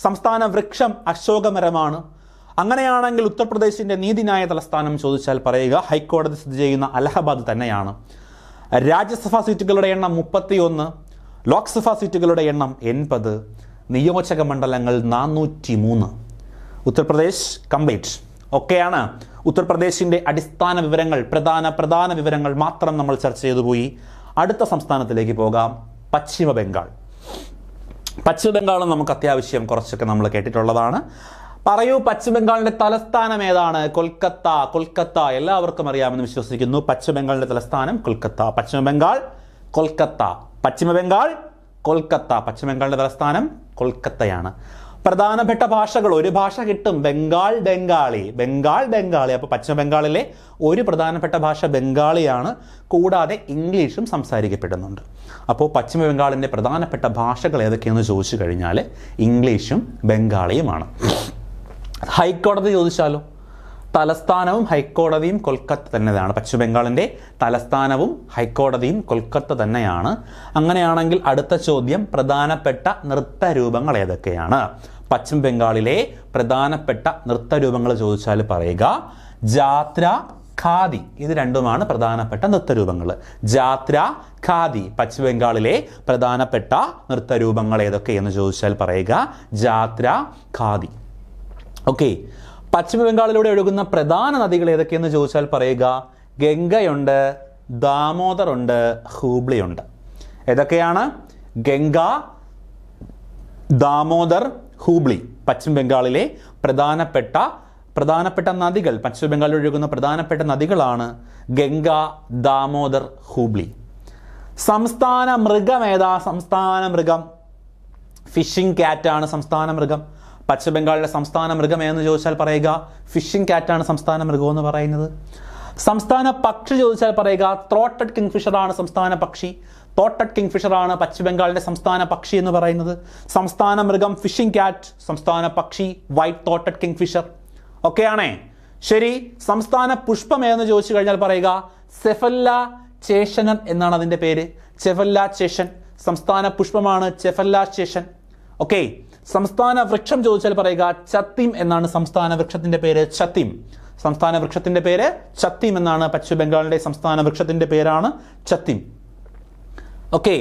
സംസ്ഥാന വൃക്ഷം അശോകമരമാണ്. അങ്ങനെയാണെങ്കിൽ ഉത്തർപ്രദേശിന്റെ നീതിന്യായ തലസ്ഥാനം ചോദിച്ചാൽ പറയുക ഹൈക്കോടതി സ്ഥിതി ചെയ്യുന്ന അലഹബാദ് തന്നെയാണ്. രാജ്യസഭാ സീറ്റുകളുടെ എണ്ണം 31, ലോക്സഭാ സീറ്റുകളുടെ എണ്ണം 80, നിയോജക മണ്ഡലങ്ങൾ 403. ഉത്തർപ്രദേശ് കംപ്ലീറ്റ്. ഒക്കെയാണ് ഉത്തർപ്രദേശിന്റെ അടിസ്ഥാന വിവരങ്ങൾ, പ്രധാന വിവരങ്ങൾ മാത്രം നമ്മൾ ചർച്ച ചെയ്തു പോയി. അടുത്ത സംസ്ഥാനത്തിലേക്ക് പോകാം, പശ്ചിമ ബംഗാൾ. പശ്ചിമ ബംഗാളും നമുക്ക് അത്യാവശ്യം കുറച്ചൊക്കെ നമ്മൾ കേട്ടിട്ടുള്ളതാണ്. പറയൂ, പശ്ചിമ ബംഗാളിന്റെ തലസ്ഥാനം ഏതാണ്? കൊൽക്കത്ത. കൊൽക്കത്ത എല്ലാവർക്കും അറിയാമെന്ന് വിശ്വസിക്കുന്നു. പശ്ചിമ ബംഗാളിന്റെ തലസ്ഥാനം കൊൽക്കത്ത. പശ്ചിമ ബംഗാൾ കൊൽക്കത്ത. പശ്ചിമ ബംഗാൾ കൊൽക്കത്ത. പശ്ചിമ ബംഗാളിന്റെ തലസ്ഥാനം കൊൽക്കത്തയാണ്. പ്രധാനപ്പെട്ട ഭാഷകൾ, ഒരു ഭാഷ കിട്ടും, ബംഗാൾ ബംഗാളി. ബംഗാൾ ബംഗാളി. അപ്പോൾ പശ്ചിമ ബംഗാളിലെ ഒരു പ്രധാനപ്പെട്ട ഭാഷ ബംഗാളിയാണ്. കൂടാതെ ഇംഗ്ലീഷും സംസാരിക്കപ്പെടുന്നുണ്ട്. അപ്പോൾ പശ്ചിമ ബംഗാളിൻ്റെ പ്രധാനപ്പെട്ട ഭാഷകൾ ഏതൊക്കെയെന്ന് ചോദിച്ചു കഴിഞ്ഞാൽ ഇംഗ്ലീഷും ബംഗാളിയുമാണ്. ഹൈക്കോടതി ചോദിച്ചാലോ? തലസ്ഥാനവും ഹൈക്കോടതിയും കൊൽക്കത്ത തന്നെയാണ്. പശ്ചിമ ബംഗാളിൻ്റെ തലസ്ഥാനവും ഹൈക്കോടതിയും കൊൽക്കത്ത തന്നെയാണ്. അങ്ങനെയാണെങ്കിൽ അടുത്ത ചോദ്യം, പ്രധാനപ്പെട്ട നൃത്തരൂപങ്ങൾ ഏതൊക്കെയാണ്? പശ്ചിമ ബംഗാളിലെ പ്രധാനപ്പെട്ട നൃത്തരൂപങ്ങൾ ചോദിച്ചാൽ പറയുക ജാത്ര, ഖാദി. ഇത് രണ്ടുമാണ് പ്രധാനപ്പെട്ട നൃത്തരൂപങ്ങൾ. ജാത്ര, ഖാദി. പശ്ചിമ ബംഗാളിലെ പ്രധാനപ്പെട്ട നൃത്തരൂപങ്ങൾ ഏതൊക്കെയെന്ന് ചോദിച്ചാൽ പറയുക ജാത്ര, ഖാദി. ഓക്കെ, പശ്ചിമ ബംഗാളിലൂടെ ഒഴുകുന്ന പ്രധാന നദികൾ ഏതൊക്കെയെന്ന് ചോദിച്ചാൽ പറയുക ഗംഗയുണ്ട്, ദാമോദർ ഉണ്ട്, ഹൂബ്ലി ഉണ്ട്. ഏതൊക്കെയാണ്? ഗംഗ, ദാമോദർ, ഹൂബ്ലി. പശ്ചിമ ബംഗാളിലെ പ്രധാനപ്പെട്ട നദികൾ, പശ്ചിമ ബംഗാളിൽ ഒഴുകുന്ന പ്രധാനപ്പെട്ട നദികളാണ് ഗംഗ, ദാമോദർ, ഹൂബ്ലി. സംസ്ഥാന മൃഗം ഏതാ? സംസ്ഥാന മൃഗം ഫിഷിംഗ് ക്യാറ്റാണ് സംസ്ഥാന മൃഗം. പശ്ചിമ ബംഗാളിലെ സംസ്ഥാന മൃഗം എന്ന് ചോദിച്ചാൽ പറയുക ഫിഷിംഗ് ക്യാറ്റാണ് സംസ്ഥാന മൃഗം എന്ന് പറയുന്നത്. സംസ്ഥാന പക്ഷി ചോദിച്ചാൽ പറയുക ത്രോട്ടഡ് കിങ്ഫിഷർ ആണ് സംസ്ഥാന പക്ഷി. തോട്ടഡ് കിങ്ഫിഷർ ആണ് പശ്ചിമ ബംഗാളിന്റെ സംസ്ഥാന പക്ഷി എന്ന് പറയുന്നത്. സംസ്ഥാന മൃഗം ഫിഷിംഗ് ക്യാറ്റ്, സംസ്ഥാന പക്ഷി വൈറ്റ് തോട്ടഡ് കിങ്ഫിഷർ. ഒക്കെയാണേ? ശരി. സംസ്ഥാന പുഷ്പം ഏതെന്ന് ചോദിച്ചു കഴിഞ്ഞാൽ പറയുക സെഫല്ല ചേഷനൻ എന്നാണ് അതിൻ്റെ പേര്. ചെഫല്ല ചേഷൻ സംസ്ഥാന പുഷ്പമാണ് ചെഫല്ല ചേഷൻ. ഓക്കെ. സംസ്ഥാന വൃക്ഷം ചോദിച്ചാൽ പറയുക ചത്തിം എന്നാണ് സംസ്ഥാന വൃക്ഷത്തിന്റെ പേര്. ചത്തിം. സംസ്ഥാന വൃക്ഷത്തിന്റെ പേര് ചത്തിം എന്നാണ്. പശ്ചിമ ബംഗാളിന്റെ സംസ്ഥാന വൃക്ഷത്തിന്റെ പേരാണ് ചത്തിം. ഓക്കെ.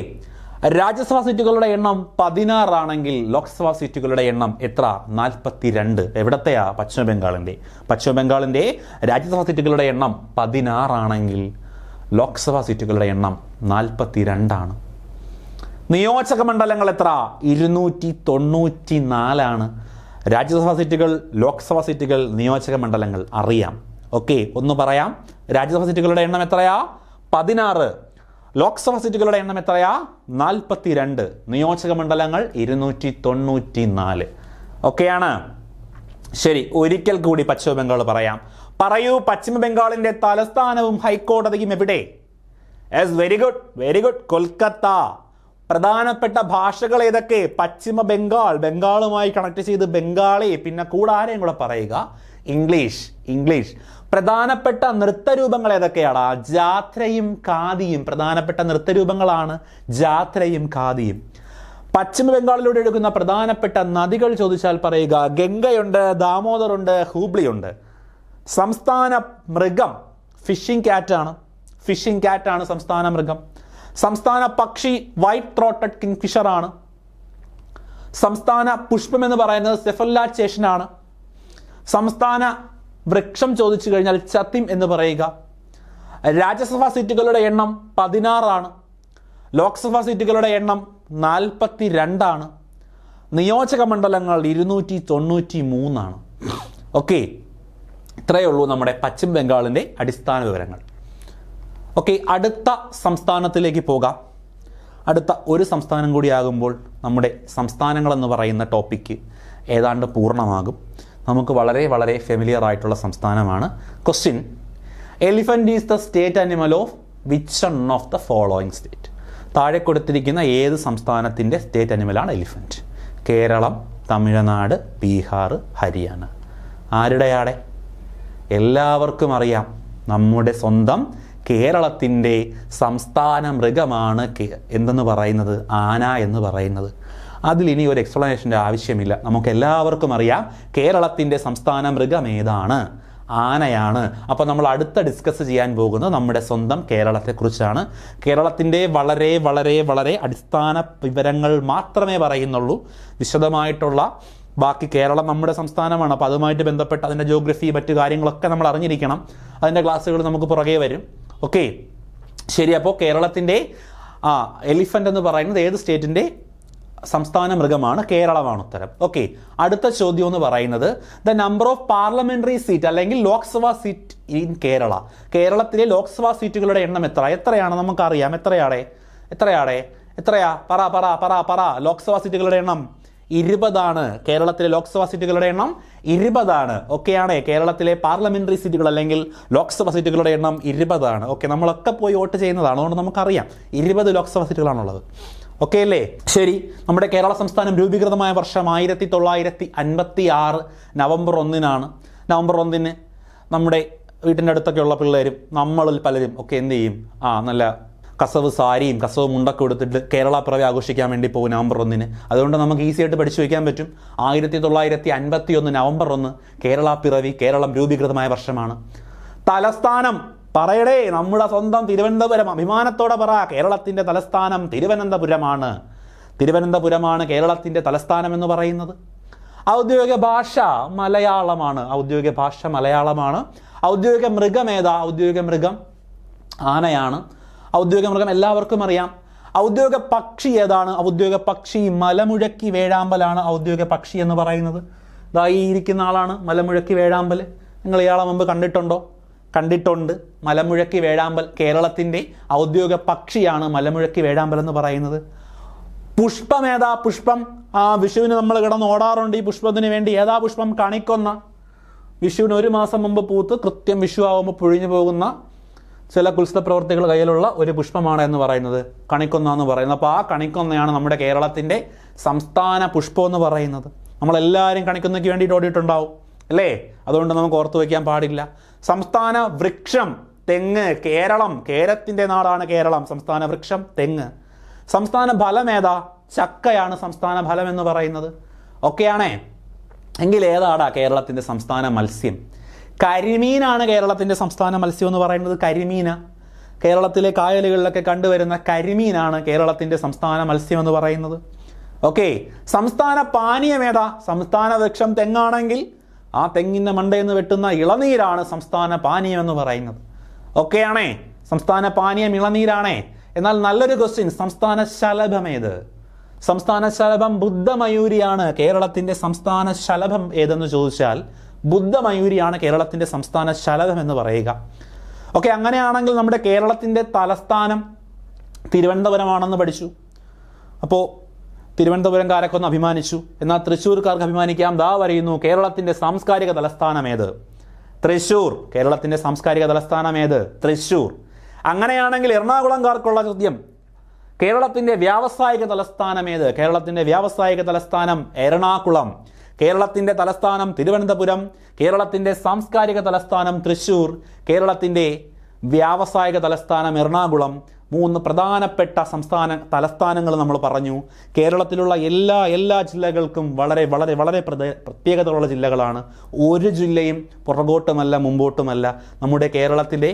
രാജ്യസഭാ സീറ്റുകളുടെ എണ്ണം 16 ആണെങ്കിൽ ലോക്സഭാ സീറ്റുകളുടെ എണ്ണം എത്ര? 42. എവിടത്തെയാ? പശ്ചിമ ബംഗാളിന്റെ. പശ്ചിമ ബംഗാളിന്റെ രാജ്യസഭാ സീറ്റുകളുടെ എണ്ണം 16 ആണെങ്കിൽ ലോക്സഭാ സീറ്റുകളുടെ എണ്ണം 42 ആണ്. നിയോജക മണ്ഡലങ്ങൾ എത്ര? 294 രാജ്യസഭാ സീറ്റുകൾ, ലോക്സഭാ സീറ്റുകൾ, നിയോജക മണ്ഡലങ്ങൾ അറിയാം. ഓക്കെ, ഒന്ന് പറയാം. രാജ്യസഭാ സീറ്റുകളുടെ എണ്ണം എത്രയാ? 16. ലോക്സഭാ സീറ്റുകളുടെ എണ്ണം എത്രയാ? 42. നിയോജക മണ്ഡലങ്ങൾ 294. ഓക്കെയാണ്? ശരി, ഒരിക്കൽ കൂടി പശ്ചിമ ബംഗാൾ പറയാം. പറയൂ, പശ്ചിമ ബംഗാളിന്റെ തലസ്ഥാനവും ഹൈക്കോടതിയും എവിടെ? Yes, very good, very good. Kolkata. പ്രധാനപ്പെട്ട ഭാഷകൾ ഏതൊക്കെ? പശ്ചിമ ബംഗാൾ, ബംഗാളുമായി കണക്ട് ചെയ്ത് ബംഗാളി, പിന്നെ കൂടാരെയും കൂടെ പറയുക ഇംഗ്ലീഷ്. ഇംഗ്ലീഷ്. പ്രധാനപ്പെട്ട നൃത്തരൂപങ്ങൾ ഏതൊക്കെയാണ്? ജാത്രയും ഖാദിയും പ്രധാനപ്പെട്ട നൃത്തരൂപങ്ങളാണ്. ജാത്രയും ഖാദിയും. പശ്ചിമ ബംഗാളിലൂടെ ഒഴുകുന്ന പ്രധാനപ്പെട്ട നദികൾ ചോദിച്ചാൽ പറയുക ഗംഗയുണ്ട്, ദാമോദർ ഉണ്ട്, ഹൂബ്ലി ഉണ്ട്. സംസ്ഥാന മൃഗം ഫിഷിംഗ് ക്യാറ്റാണ്. ഫിഷിംഗ് ക്യാറ്റാണ് സംസ്ഥാന മൃഗം. സംസ്ഥാന പക്ഷി വൈറ്റ് ത്രോട്ടഡ് കിങ്ഫിഷർ ആണ്. സംസ്ഥാന പുഷ്പം എന്ന് പറയുന്നത് സെഫല്ല ചേഷനാണ്. സംസ്ഥാന വൃക്ഷം ചോദിച്ചു കഴിഞ്ഞാൽ ചത്തിം എന്ന് പറയുക. രാജ്യസഭാ സീറ്റുകളുടെ എണ്ണം 16 ആണ്. ലോക്സഭാ സീറ്റുകളുടെ എണ്ണം 42 ആണ്. നിയോജക മണ്ഡലങ്ങൾ 293. ഓക്കെ, ഇത്രയേ ഉള്ളൂ നമ്മുടെ പശ്ചിമ ബംഗാളിൻ്റെ അടിസ്ഥാന വിവരങ്ങൾ. ഓക്കെ, അടുത്ത സംസ്ഥാനത്തിലേക്ക് പോകാം. അടുത്ത ഒരു സംസ്ഥാനം കൂടിയാകുമ്പോൾ നമ്മുടെ സംസ്ഥാനങ്ങളെന്ന് പറയുന്ന ടോപ്പിക്ക് ഏതാണ്ട് പൂർണ്ണമാകും. നമുക്ക് വളരെ വളരെ ഫെമിലിയർ ആയിട്ടുള്ള സംസ്ഥാനമാണ്. Question: elephant is the state animal of which one of the following state? താഴെ കൊടുത്തിരിക്കുന്ന ഏത് സംസ്ഥാനത്തിൻ്റെ സ്റ്റേറ്റ് അനിമലാണ് എലിഫന്റ്? കേരളം, തമിഴ്നാട്, ബീഹാർ, ഹരിയാന. ആരുടെയാടെ? എല്ലാവർക്കും അറിയാം, നമ്മുടെ സ്വന്തം കേരളത്തിൻ്റെ സംസ്ഥാന മൃഗമാണ് എന്തെന്ന് പറയുന്നത്, ആന എന്ന് പറയുന്നത്. അതിലിനി ഒരു എക്സ്പ്ലനേഷൻ്റെ ആവശ്യമില്ല. നമുക്ക് എല്ലാവർക്കും അറിയാം കേരളത്തിൻ്റെ സംസ്ഥാന മൃഗം ഏതാണ്? ആനയാണ്. അപ്പോൾ നമ്മൾ അടുത്ത ഡിസ്കസ് ചെയ്യാൻ പോകുന്നത് നമ്മുടെ സ്വന്തം കേരളത്തെക്കുറിച്ചാണ്. കേരളത്തിൻ്റെ വളരെ വളരെ വളരെ അടിസ്ഥാന വിവരങ്ങൾ മാത്രമേ പറയുന്നുള്ളൂ. വിശദമായിട്ടുള്ള ബാക്കി കേരളം നമ്മുടെ സംസ്ഥാനമാണ്. അപ്പോൾ അതുമായിട്ട് ബന്ധപ്പെട്ട് അതിൻ്റെ ജോഗ്രഫി മറ്റു കാര്യങ്ങളൊക്കെ നമ്മൾ അറിഞ്ഞിരിക്കണം. അതിൻ്റെ ക്ലാസ്സുകൾ നമുക്ക് പുറകെ വരും. ഓക്കെ, ശരി. അപ്പോൾ കേരളത്തിൻ്റെ എലിഫൻ്റ് എന്ന് പറയുന്നത് ഏത് സ്റ്റേറ്റിൻ്റെ സംസ്ഥാന മൃഗമാണ്? കേരളമാണ് ഉത്തരം. ഓക്കെ, അടുത്ത ചോദ്യം എന്ന് പറയുന്നത് the number of parliamentary seat അല്ലെങ്കിൽ ലോക്സഭാ സീറ്റ് ഇൻ കേരള. കേരളത്തിലെ ലോക്സഭാ സീറ്റുകളുടെ എണ്ണം എത്രയാണ്? നമുക്കറിയാം. എത്രയാ? പറ. ലോക്സഭാ സീറ്റുകളുടെ എണ്ണം 20. കേരളത്തിലെ ലോക്സഭാ സീറ്റുകളുടെ എണ്ണം 20. ഓക്കെയാണ്. കേരളത്തിലെ പാർലമെന്ററി സീറ്റുകൾ അല്ലെങ്കിൽ ലോക്സഭാ സീറ്റുകളുടെ എണ്ണം 20. ഓക്കെ, നമ്മളൊക്കെ പോയി വോട്ട് ചെയ്യുന്നതാണ്, അതുകൊണ്ട് നമുക്കറിയാം 20 ലോക്സഭാ സീറ്റുകളാണുള്ളത്. ഓക്കെ അല്ലേ? ശരി. നമ്മുടെ കേരള സംസ്ഥാനം രൂപീകൃതമായ വർഷം 1956 നവംബർ 1-നാണ്. നവംബർ 1-ന് നമ്മുടെ വീട്ടിൻ്റെ അടുത്തൊക്കെയുള്ള പിള്ളേരും നമ്മളിൽ പലരും ഒക്കെ എന്ത് ചെയ്യും? നല്ല കസവ് സാരിയും കസവ് മുണ്ടൊക്കെ എടുത്തിട്ട് കേരള പിറവി ആഘോഷിക്കാൻ വേണ്ടി പോകും നവംബർ 1-ന്. അതുകൊണ്ട് നമുക്ക് ഈസി ആയിട്ട് പഠിച്ചു വയ്ക്കാൻ പറ്റും. 1951 നവംബർ 1 കേരള പിറവി, കേരളം രൂപീകൃതമായ വർഷമാണ്. തലസ്ഥാനം പറയടേ, നമ്മുടെ സ്വന്തം തിരുവനന്തപുരം. അഭിമാനത്തോടെ പറ, കേരളത്തിൻ്റെ തലസ്ഥാനം തിരുവനന്തപുരമാണ് കേരളത്തിൻ്റെ തലസ്ഥാനം എന്ന് പറയുന്നത്. ഔദ്യോഗിക ഭാഷ മലയാളമാണ്. ഔദ്യോഗിക മൃഗം ഏതാ? ഔദ്യോഗിക മൃഗം ആനയാണ്. ഔദ്യോഗിക മൃഗം എല്ലാവർക്കും അറിയാം. ഔദ്യോഗിക പക്ഷി ഏതാണ്? ഔദ്യോഗിക പക്ഷി മലമുഴക്കി വേഴാമ്പലാണ് ഔദ്യോഗിക പക്ഷി എന്ന് പറയുന്നത്. ഇതാ ഈ ഇരിക്കുന്ന ആളാണ് മലമുഴക്കി വേഴാമ്പൽ. നിങ്ങൾ ഇയാളെ മുമ്പ് കണ്ടിട്ടുണ്ടോ? കണ്ടിട്ടുണ്ട്. മലമുഴക്കി വേഴാമ്പൽ കേരളത്തിൻ്റെ ഔദ്യോഗിക പക്ഷിയാണ് മലമുഴക്കി വേഴാമ്പൽ എന്ന് പറയുന്നത്. പുഷ്പം ഏതാ? പുഷ്പം വിഷുവിന് നമ്മൾ കിടന്ന് ഓടാറുണ്ട് ഈ പുഷ്പത്തിന് വേണ്ടി. ഏതാ പുഷ്പം? കണിക്കൊന്ന. വിഷുവിന് 1 മാസം മുമ്പ് പൂത്ത് കൃത്യം വിഷു ആകുമ്പോൾ പൊഴിഞ്ഞു പോകുന്ന ചില കുൽസിത പ്രവർത്തികൾ കയ്യിലുള്ള ഒരു പുഷ്പമാണ് എന്ന് പറയുന്നത് കണിക്കൊന്ന എന്ന് പറയുന്നത്. അപ്പോൾ ആ കണിക്കൊന്നയാണ് നമ്മുടെ കേരളത്തിൻ്റെ സംസ്ഥാന പുഷ്പം എന്ന് പറയുന്നത്. നമ്മളെല്ലാവരും കണിക്കൊന്നയ്ക്ക് വേണ്ടിയിട്ട് ഓടിയിട്ടുണ്ടാവും അല്ലേ? അതുകൊണ്ട് നമുക്ക് ഓർത്തു വയ്ക്കാൻ പാടില്ല. സംസ്ഥാന വൃക്ഷം തെങ്ങ്. കേരളം, കേരത്തിൻ്റെ നാടാണ് കേരളം. സംസ്ഥാന വൃക്ഷം തെങ്ങ്. സംസ്ഥാന ഫലം ഏതാ? ചക്കയാണ് സംസ്ഥാന ഫലം എന്ന് പറയുന്നത്. ഓക്കെയാണേ? എങ്കിൽ ഏതാടാ കേരളത്തിൻ്റെ സംസ്ഥാന മത്സ്യം? കരിമീനാണ് കേരളത്തിൻ്റെ സംസ്ഥാന മത്സ്യം എന്ന് പറയുന്നത്. കരിമീന. കേരളത്തിലെ കായലുകളിലൊക്കെ കണ്ടുവരുന്ന കരിമീനാണ് കേരളത്തിൻ്റെ സംസ്ഥാന മത്സ്യം എന്ന് പറയുന്നത്. ഓക്കെ, സംസ്ഥാന പാനീയം ഏതാ? സംസ്ഥാന വൃക്ഷം തെങ്ങാണെങ്കിൽ ആ തെങ്ങിൻ്റെ മണ്ടയിൽ നിന്ന് വെട്ടുന്ന ഇളനീരാണ് സംസ്ഥാന പാനീയം എന്ന് പറയുന്നത്. ഓക്കെയാണേ? സംസ്ഥാന പാനീയം ഇളനീരാണേ. എന്നാൽ നല്ലൊരു ക്വസ്റ്റ്യൻ, സംസ്ഥാന ശലഭം ഏത്? സംസ്ഥാന ശലഭം ബുദ്ധമയൂരിയാണ്. കേരളത്തിൻ്റെ സംസ്ഥാന ശലഭം ഏതെന്ന് ചോദിച്ചാൽ ബുദ്ധമയൂരിയാണ് കേരളത്തിൻ്റെ സംസ്ഥാന ശലഭം എന്ന് പറയുക. ഓക്കെ, അങ്ങനെയാണെങ്കിൽ നമ്മുടെ കേരളത്തിൻ്റെ തലസ്ഥാനം തിരുവനന്തപുരമാണെന്ന് പഠിച്ചു. അപ്പോൾ തിരുവനന്തപുരംകാരൊക്കെ ഒന്ന് അഭിമാനിച്ചു. എന്നാൽ തൃശ്ശൂർക്കാർക്ക് അഭിമാനിക്കാം. ദാ പറയുന്നു കേരളത്തിൻ്റെ സാംസ്കാരിക തലസ്ഥാനം ഏത്? തൃശ്ശൂർ. കേരളത്തിൻ്റെ സാംസ്കാരിക തലസ്ഥാനം ഏത്? തൃശ്ശൂർ. അങ്ങനെയാണെങ്കിൽ എറണാകുളംകാർക്കുള്ള ചോദ്യം, കേരളത്തിൻ്റെ വ്യാവസായിക തലസ്ഥാനം ഏത്? കേരളത്തിൻ്റെ വ്യാവസായിക തലസ്ഥാനം എറണാകുളം. കേരളത്തിൻ്റെ തലസ്ഥാനം തിരുവനന്തപുരം. കേരളത്തിൻ്റെ സാംസ്കാരിക തലസ്ഥാനം തൃശ്ശൂർ. കേരളത്തിൻ്റെ വ്യാവസായിക തലസ്ഥാനം എറണാകുളം. 3 പ്രധാനപ്പെട്ട തലസ്ഥാനങ്ങൾ നമ്മൾ പറഞ്ഞു. കേരളത്തിലുള്ള എല്ലാ ജില്ലകൾക്കും വളരെ വളരെ വളരെ പ്രത്യേകതയുള്ള ജില്ലകളാണ്. ഒരു ജില്ലയും പുറകോട്ടുമല്ല മുമ്പോട്ടുമല്ല. നമ്മുടെ കേരളത്തിൻ്റെ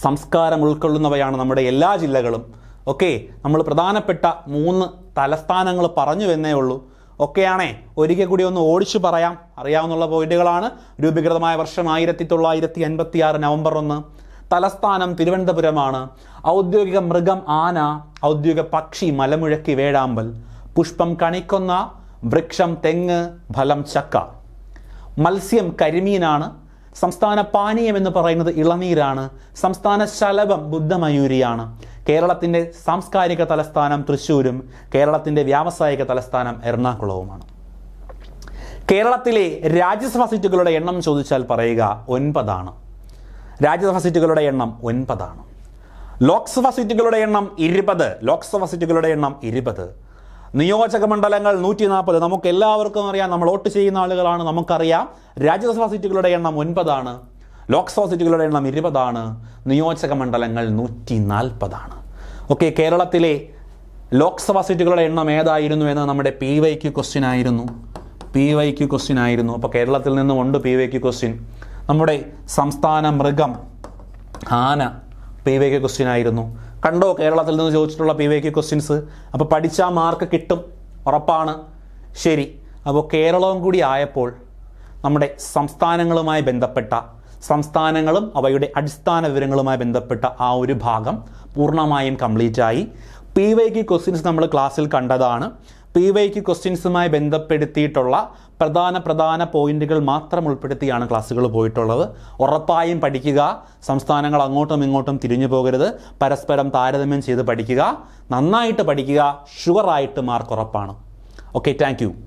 സംസ്കാരം ഉൾക്കൊള്ളുന്നവയാണ് നമ്മുടെ എല്ലാ ജില്ലകളും. ഓക്കെ, നമ്മൾ പ്രധാനപ്പെട്ട 3 തലസ്ഥാനങ്ങൾ പറഞ്ഞു എന്നേ ഉള്ളൂ. ഒക്കെയാണേ? ഒരിക്കൽ കൂടി ഒന്ന് ഓടിച്ചു പറയാം. അറിയാവുന്ന പോയിന്റുകളാണ്. രൂപീകൃതമായ വർഷം 1956 നവംബർ 1. തലസ്ഥാനം തിരുവനന്തപുരമാണ്. ഔദ്യോഗിക മൃഗം ആന. ഔദ്യോഗിക പക്ഷി മലമുഴക്കി വേഴാമ്പൽ. പുഷ്പം കണിക്കൊന്ന. വൃക്ഷം തെങ്ങ്, ഫലം ചക്ക. മത്സ്യം കരിമീനാണ്. സംസ്ഥാന പാനീയം എന്ന് പറയുന്നത് ഇളനീരാണ്. സംസ്ഥാന ശലഭം ബുദ്ധമയൂരിയാണ്. കേരളത്തിൻ്റെ സാംസ്കാരിക തലസ്ഥാനം തൃശ്ശൂരും കേരളത്തിൻ്റെ വ്യാവസായിക തലസ്ഥാനം എറണാകുളവുമാണ്. കേരളത്തിലെ രാജ്യസഭാ സീറ്റുകളുടെ എണ്ണം ചോദിച്ചാൽ പറയുക 9 രാജ്യസഭാ സീറ്റുകളുടെ എണ്ണം 9. ലോക്സഭാ സീറ്റുകളുടെ എണ്ണം 20. ലോക്സഭാ സീറ്റുകളുടെ എണ്ണം 20. നിയോജക മണ്ഡലങ്ങൾ 140. നമുക്ക് എല്ലാവർക്കും അറിയാം, നമ്മൾ വോട്ട് ചെയ്യുന്ന ആളുകളാണ്, നമുക്കറിയാം. രാജ്യസഭാ സീറ്റുകളുടെ എണ്ണം 9. ലോക്സഭാ സീറ്റുകളുടെ എണ്ണം 20. നിയോജക മണ്ഡലങ്ങൾ 140. ഓക്കെ, കേരളത്തിലെ ലോക്സഭാ സീറ്റുകളുടെ എണ്ണം ഏതായിരുന്നു എന്ന് നമ്മുടെ PYQ ക്വസ്റ്റ്യൻ ആയിരുന്നു. അപ്പോൾ കേരളത്തിൽ നിന്നും ഉണ്ട് PYQ ക്വസ്റ്റ്യൻ. നമ്മുടെ സംസ്ഥാന മൃഗം ആന PYQ ക്വസ്റ്റ്യൻ ആയിരുന്നു. കണ്ടോ കേരളത്തിൽ നിന്ന് ചോദിച്ചിട്ടുള്ള PYQ ക്വസ്റ്റ്യൻസ്? അപ്പോൾ പഠിച്ചാൽ മാർക്ക് കിട്ടും, ഉറപ്പാണ്. ശരി, അപ്പോൾ കേരളവും കൂടി ആയപ്പോൾ നമ്മുടെ സംസ്ഥാനങ്ങളുമായി ബന്ധപ്പെട്ട സംസ്ഥാനങ്ങളും അവയുടെ അടിസ്ഥാന വിവരങ്ങളുമായി ബന്ധപ്പെട്ട ആ ഒരു ഭാഗം പൂർണ്ണമായും കംപ്ലീറ്റ് ആയി. PYQ ക്വസ്റ്റ്യൻസ് നമ്മൾ ക്ലാസ്സിൽ കണ്ടതാണ്. PYQ ക്വസ്റ്റ്യൻസുമായി ബന്ധപ്പെടുത്തിയിട്ടുള്ള പ്രധാന പോയിന്റുകൾ മാത്രം ഉൾപ്പെടുത്തിയാണ് ക്ലാസ്സുകൾ പോയിട്ടുള്ളത്. ഉറപ്പായും പഠിക്കുക. സംസ്ഥാനങ്ങൾ അങ്ങോട്ടും ഇങ്ങോട്ടും തിരിഞ്ഞു പോകരുത്. പരസ്പരം താരതമ്യം ചെയ്ത് പഠിക്കുക. നന്നായിട്ട് പഠിക്കുക. ഷുവറായിട്ട് മാർക്ക് ഉറപ്പാണ്. Okay, thank you.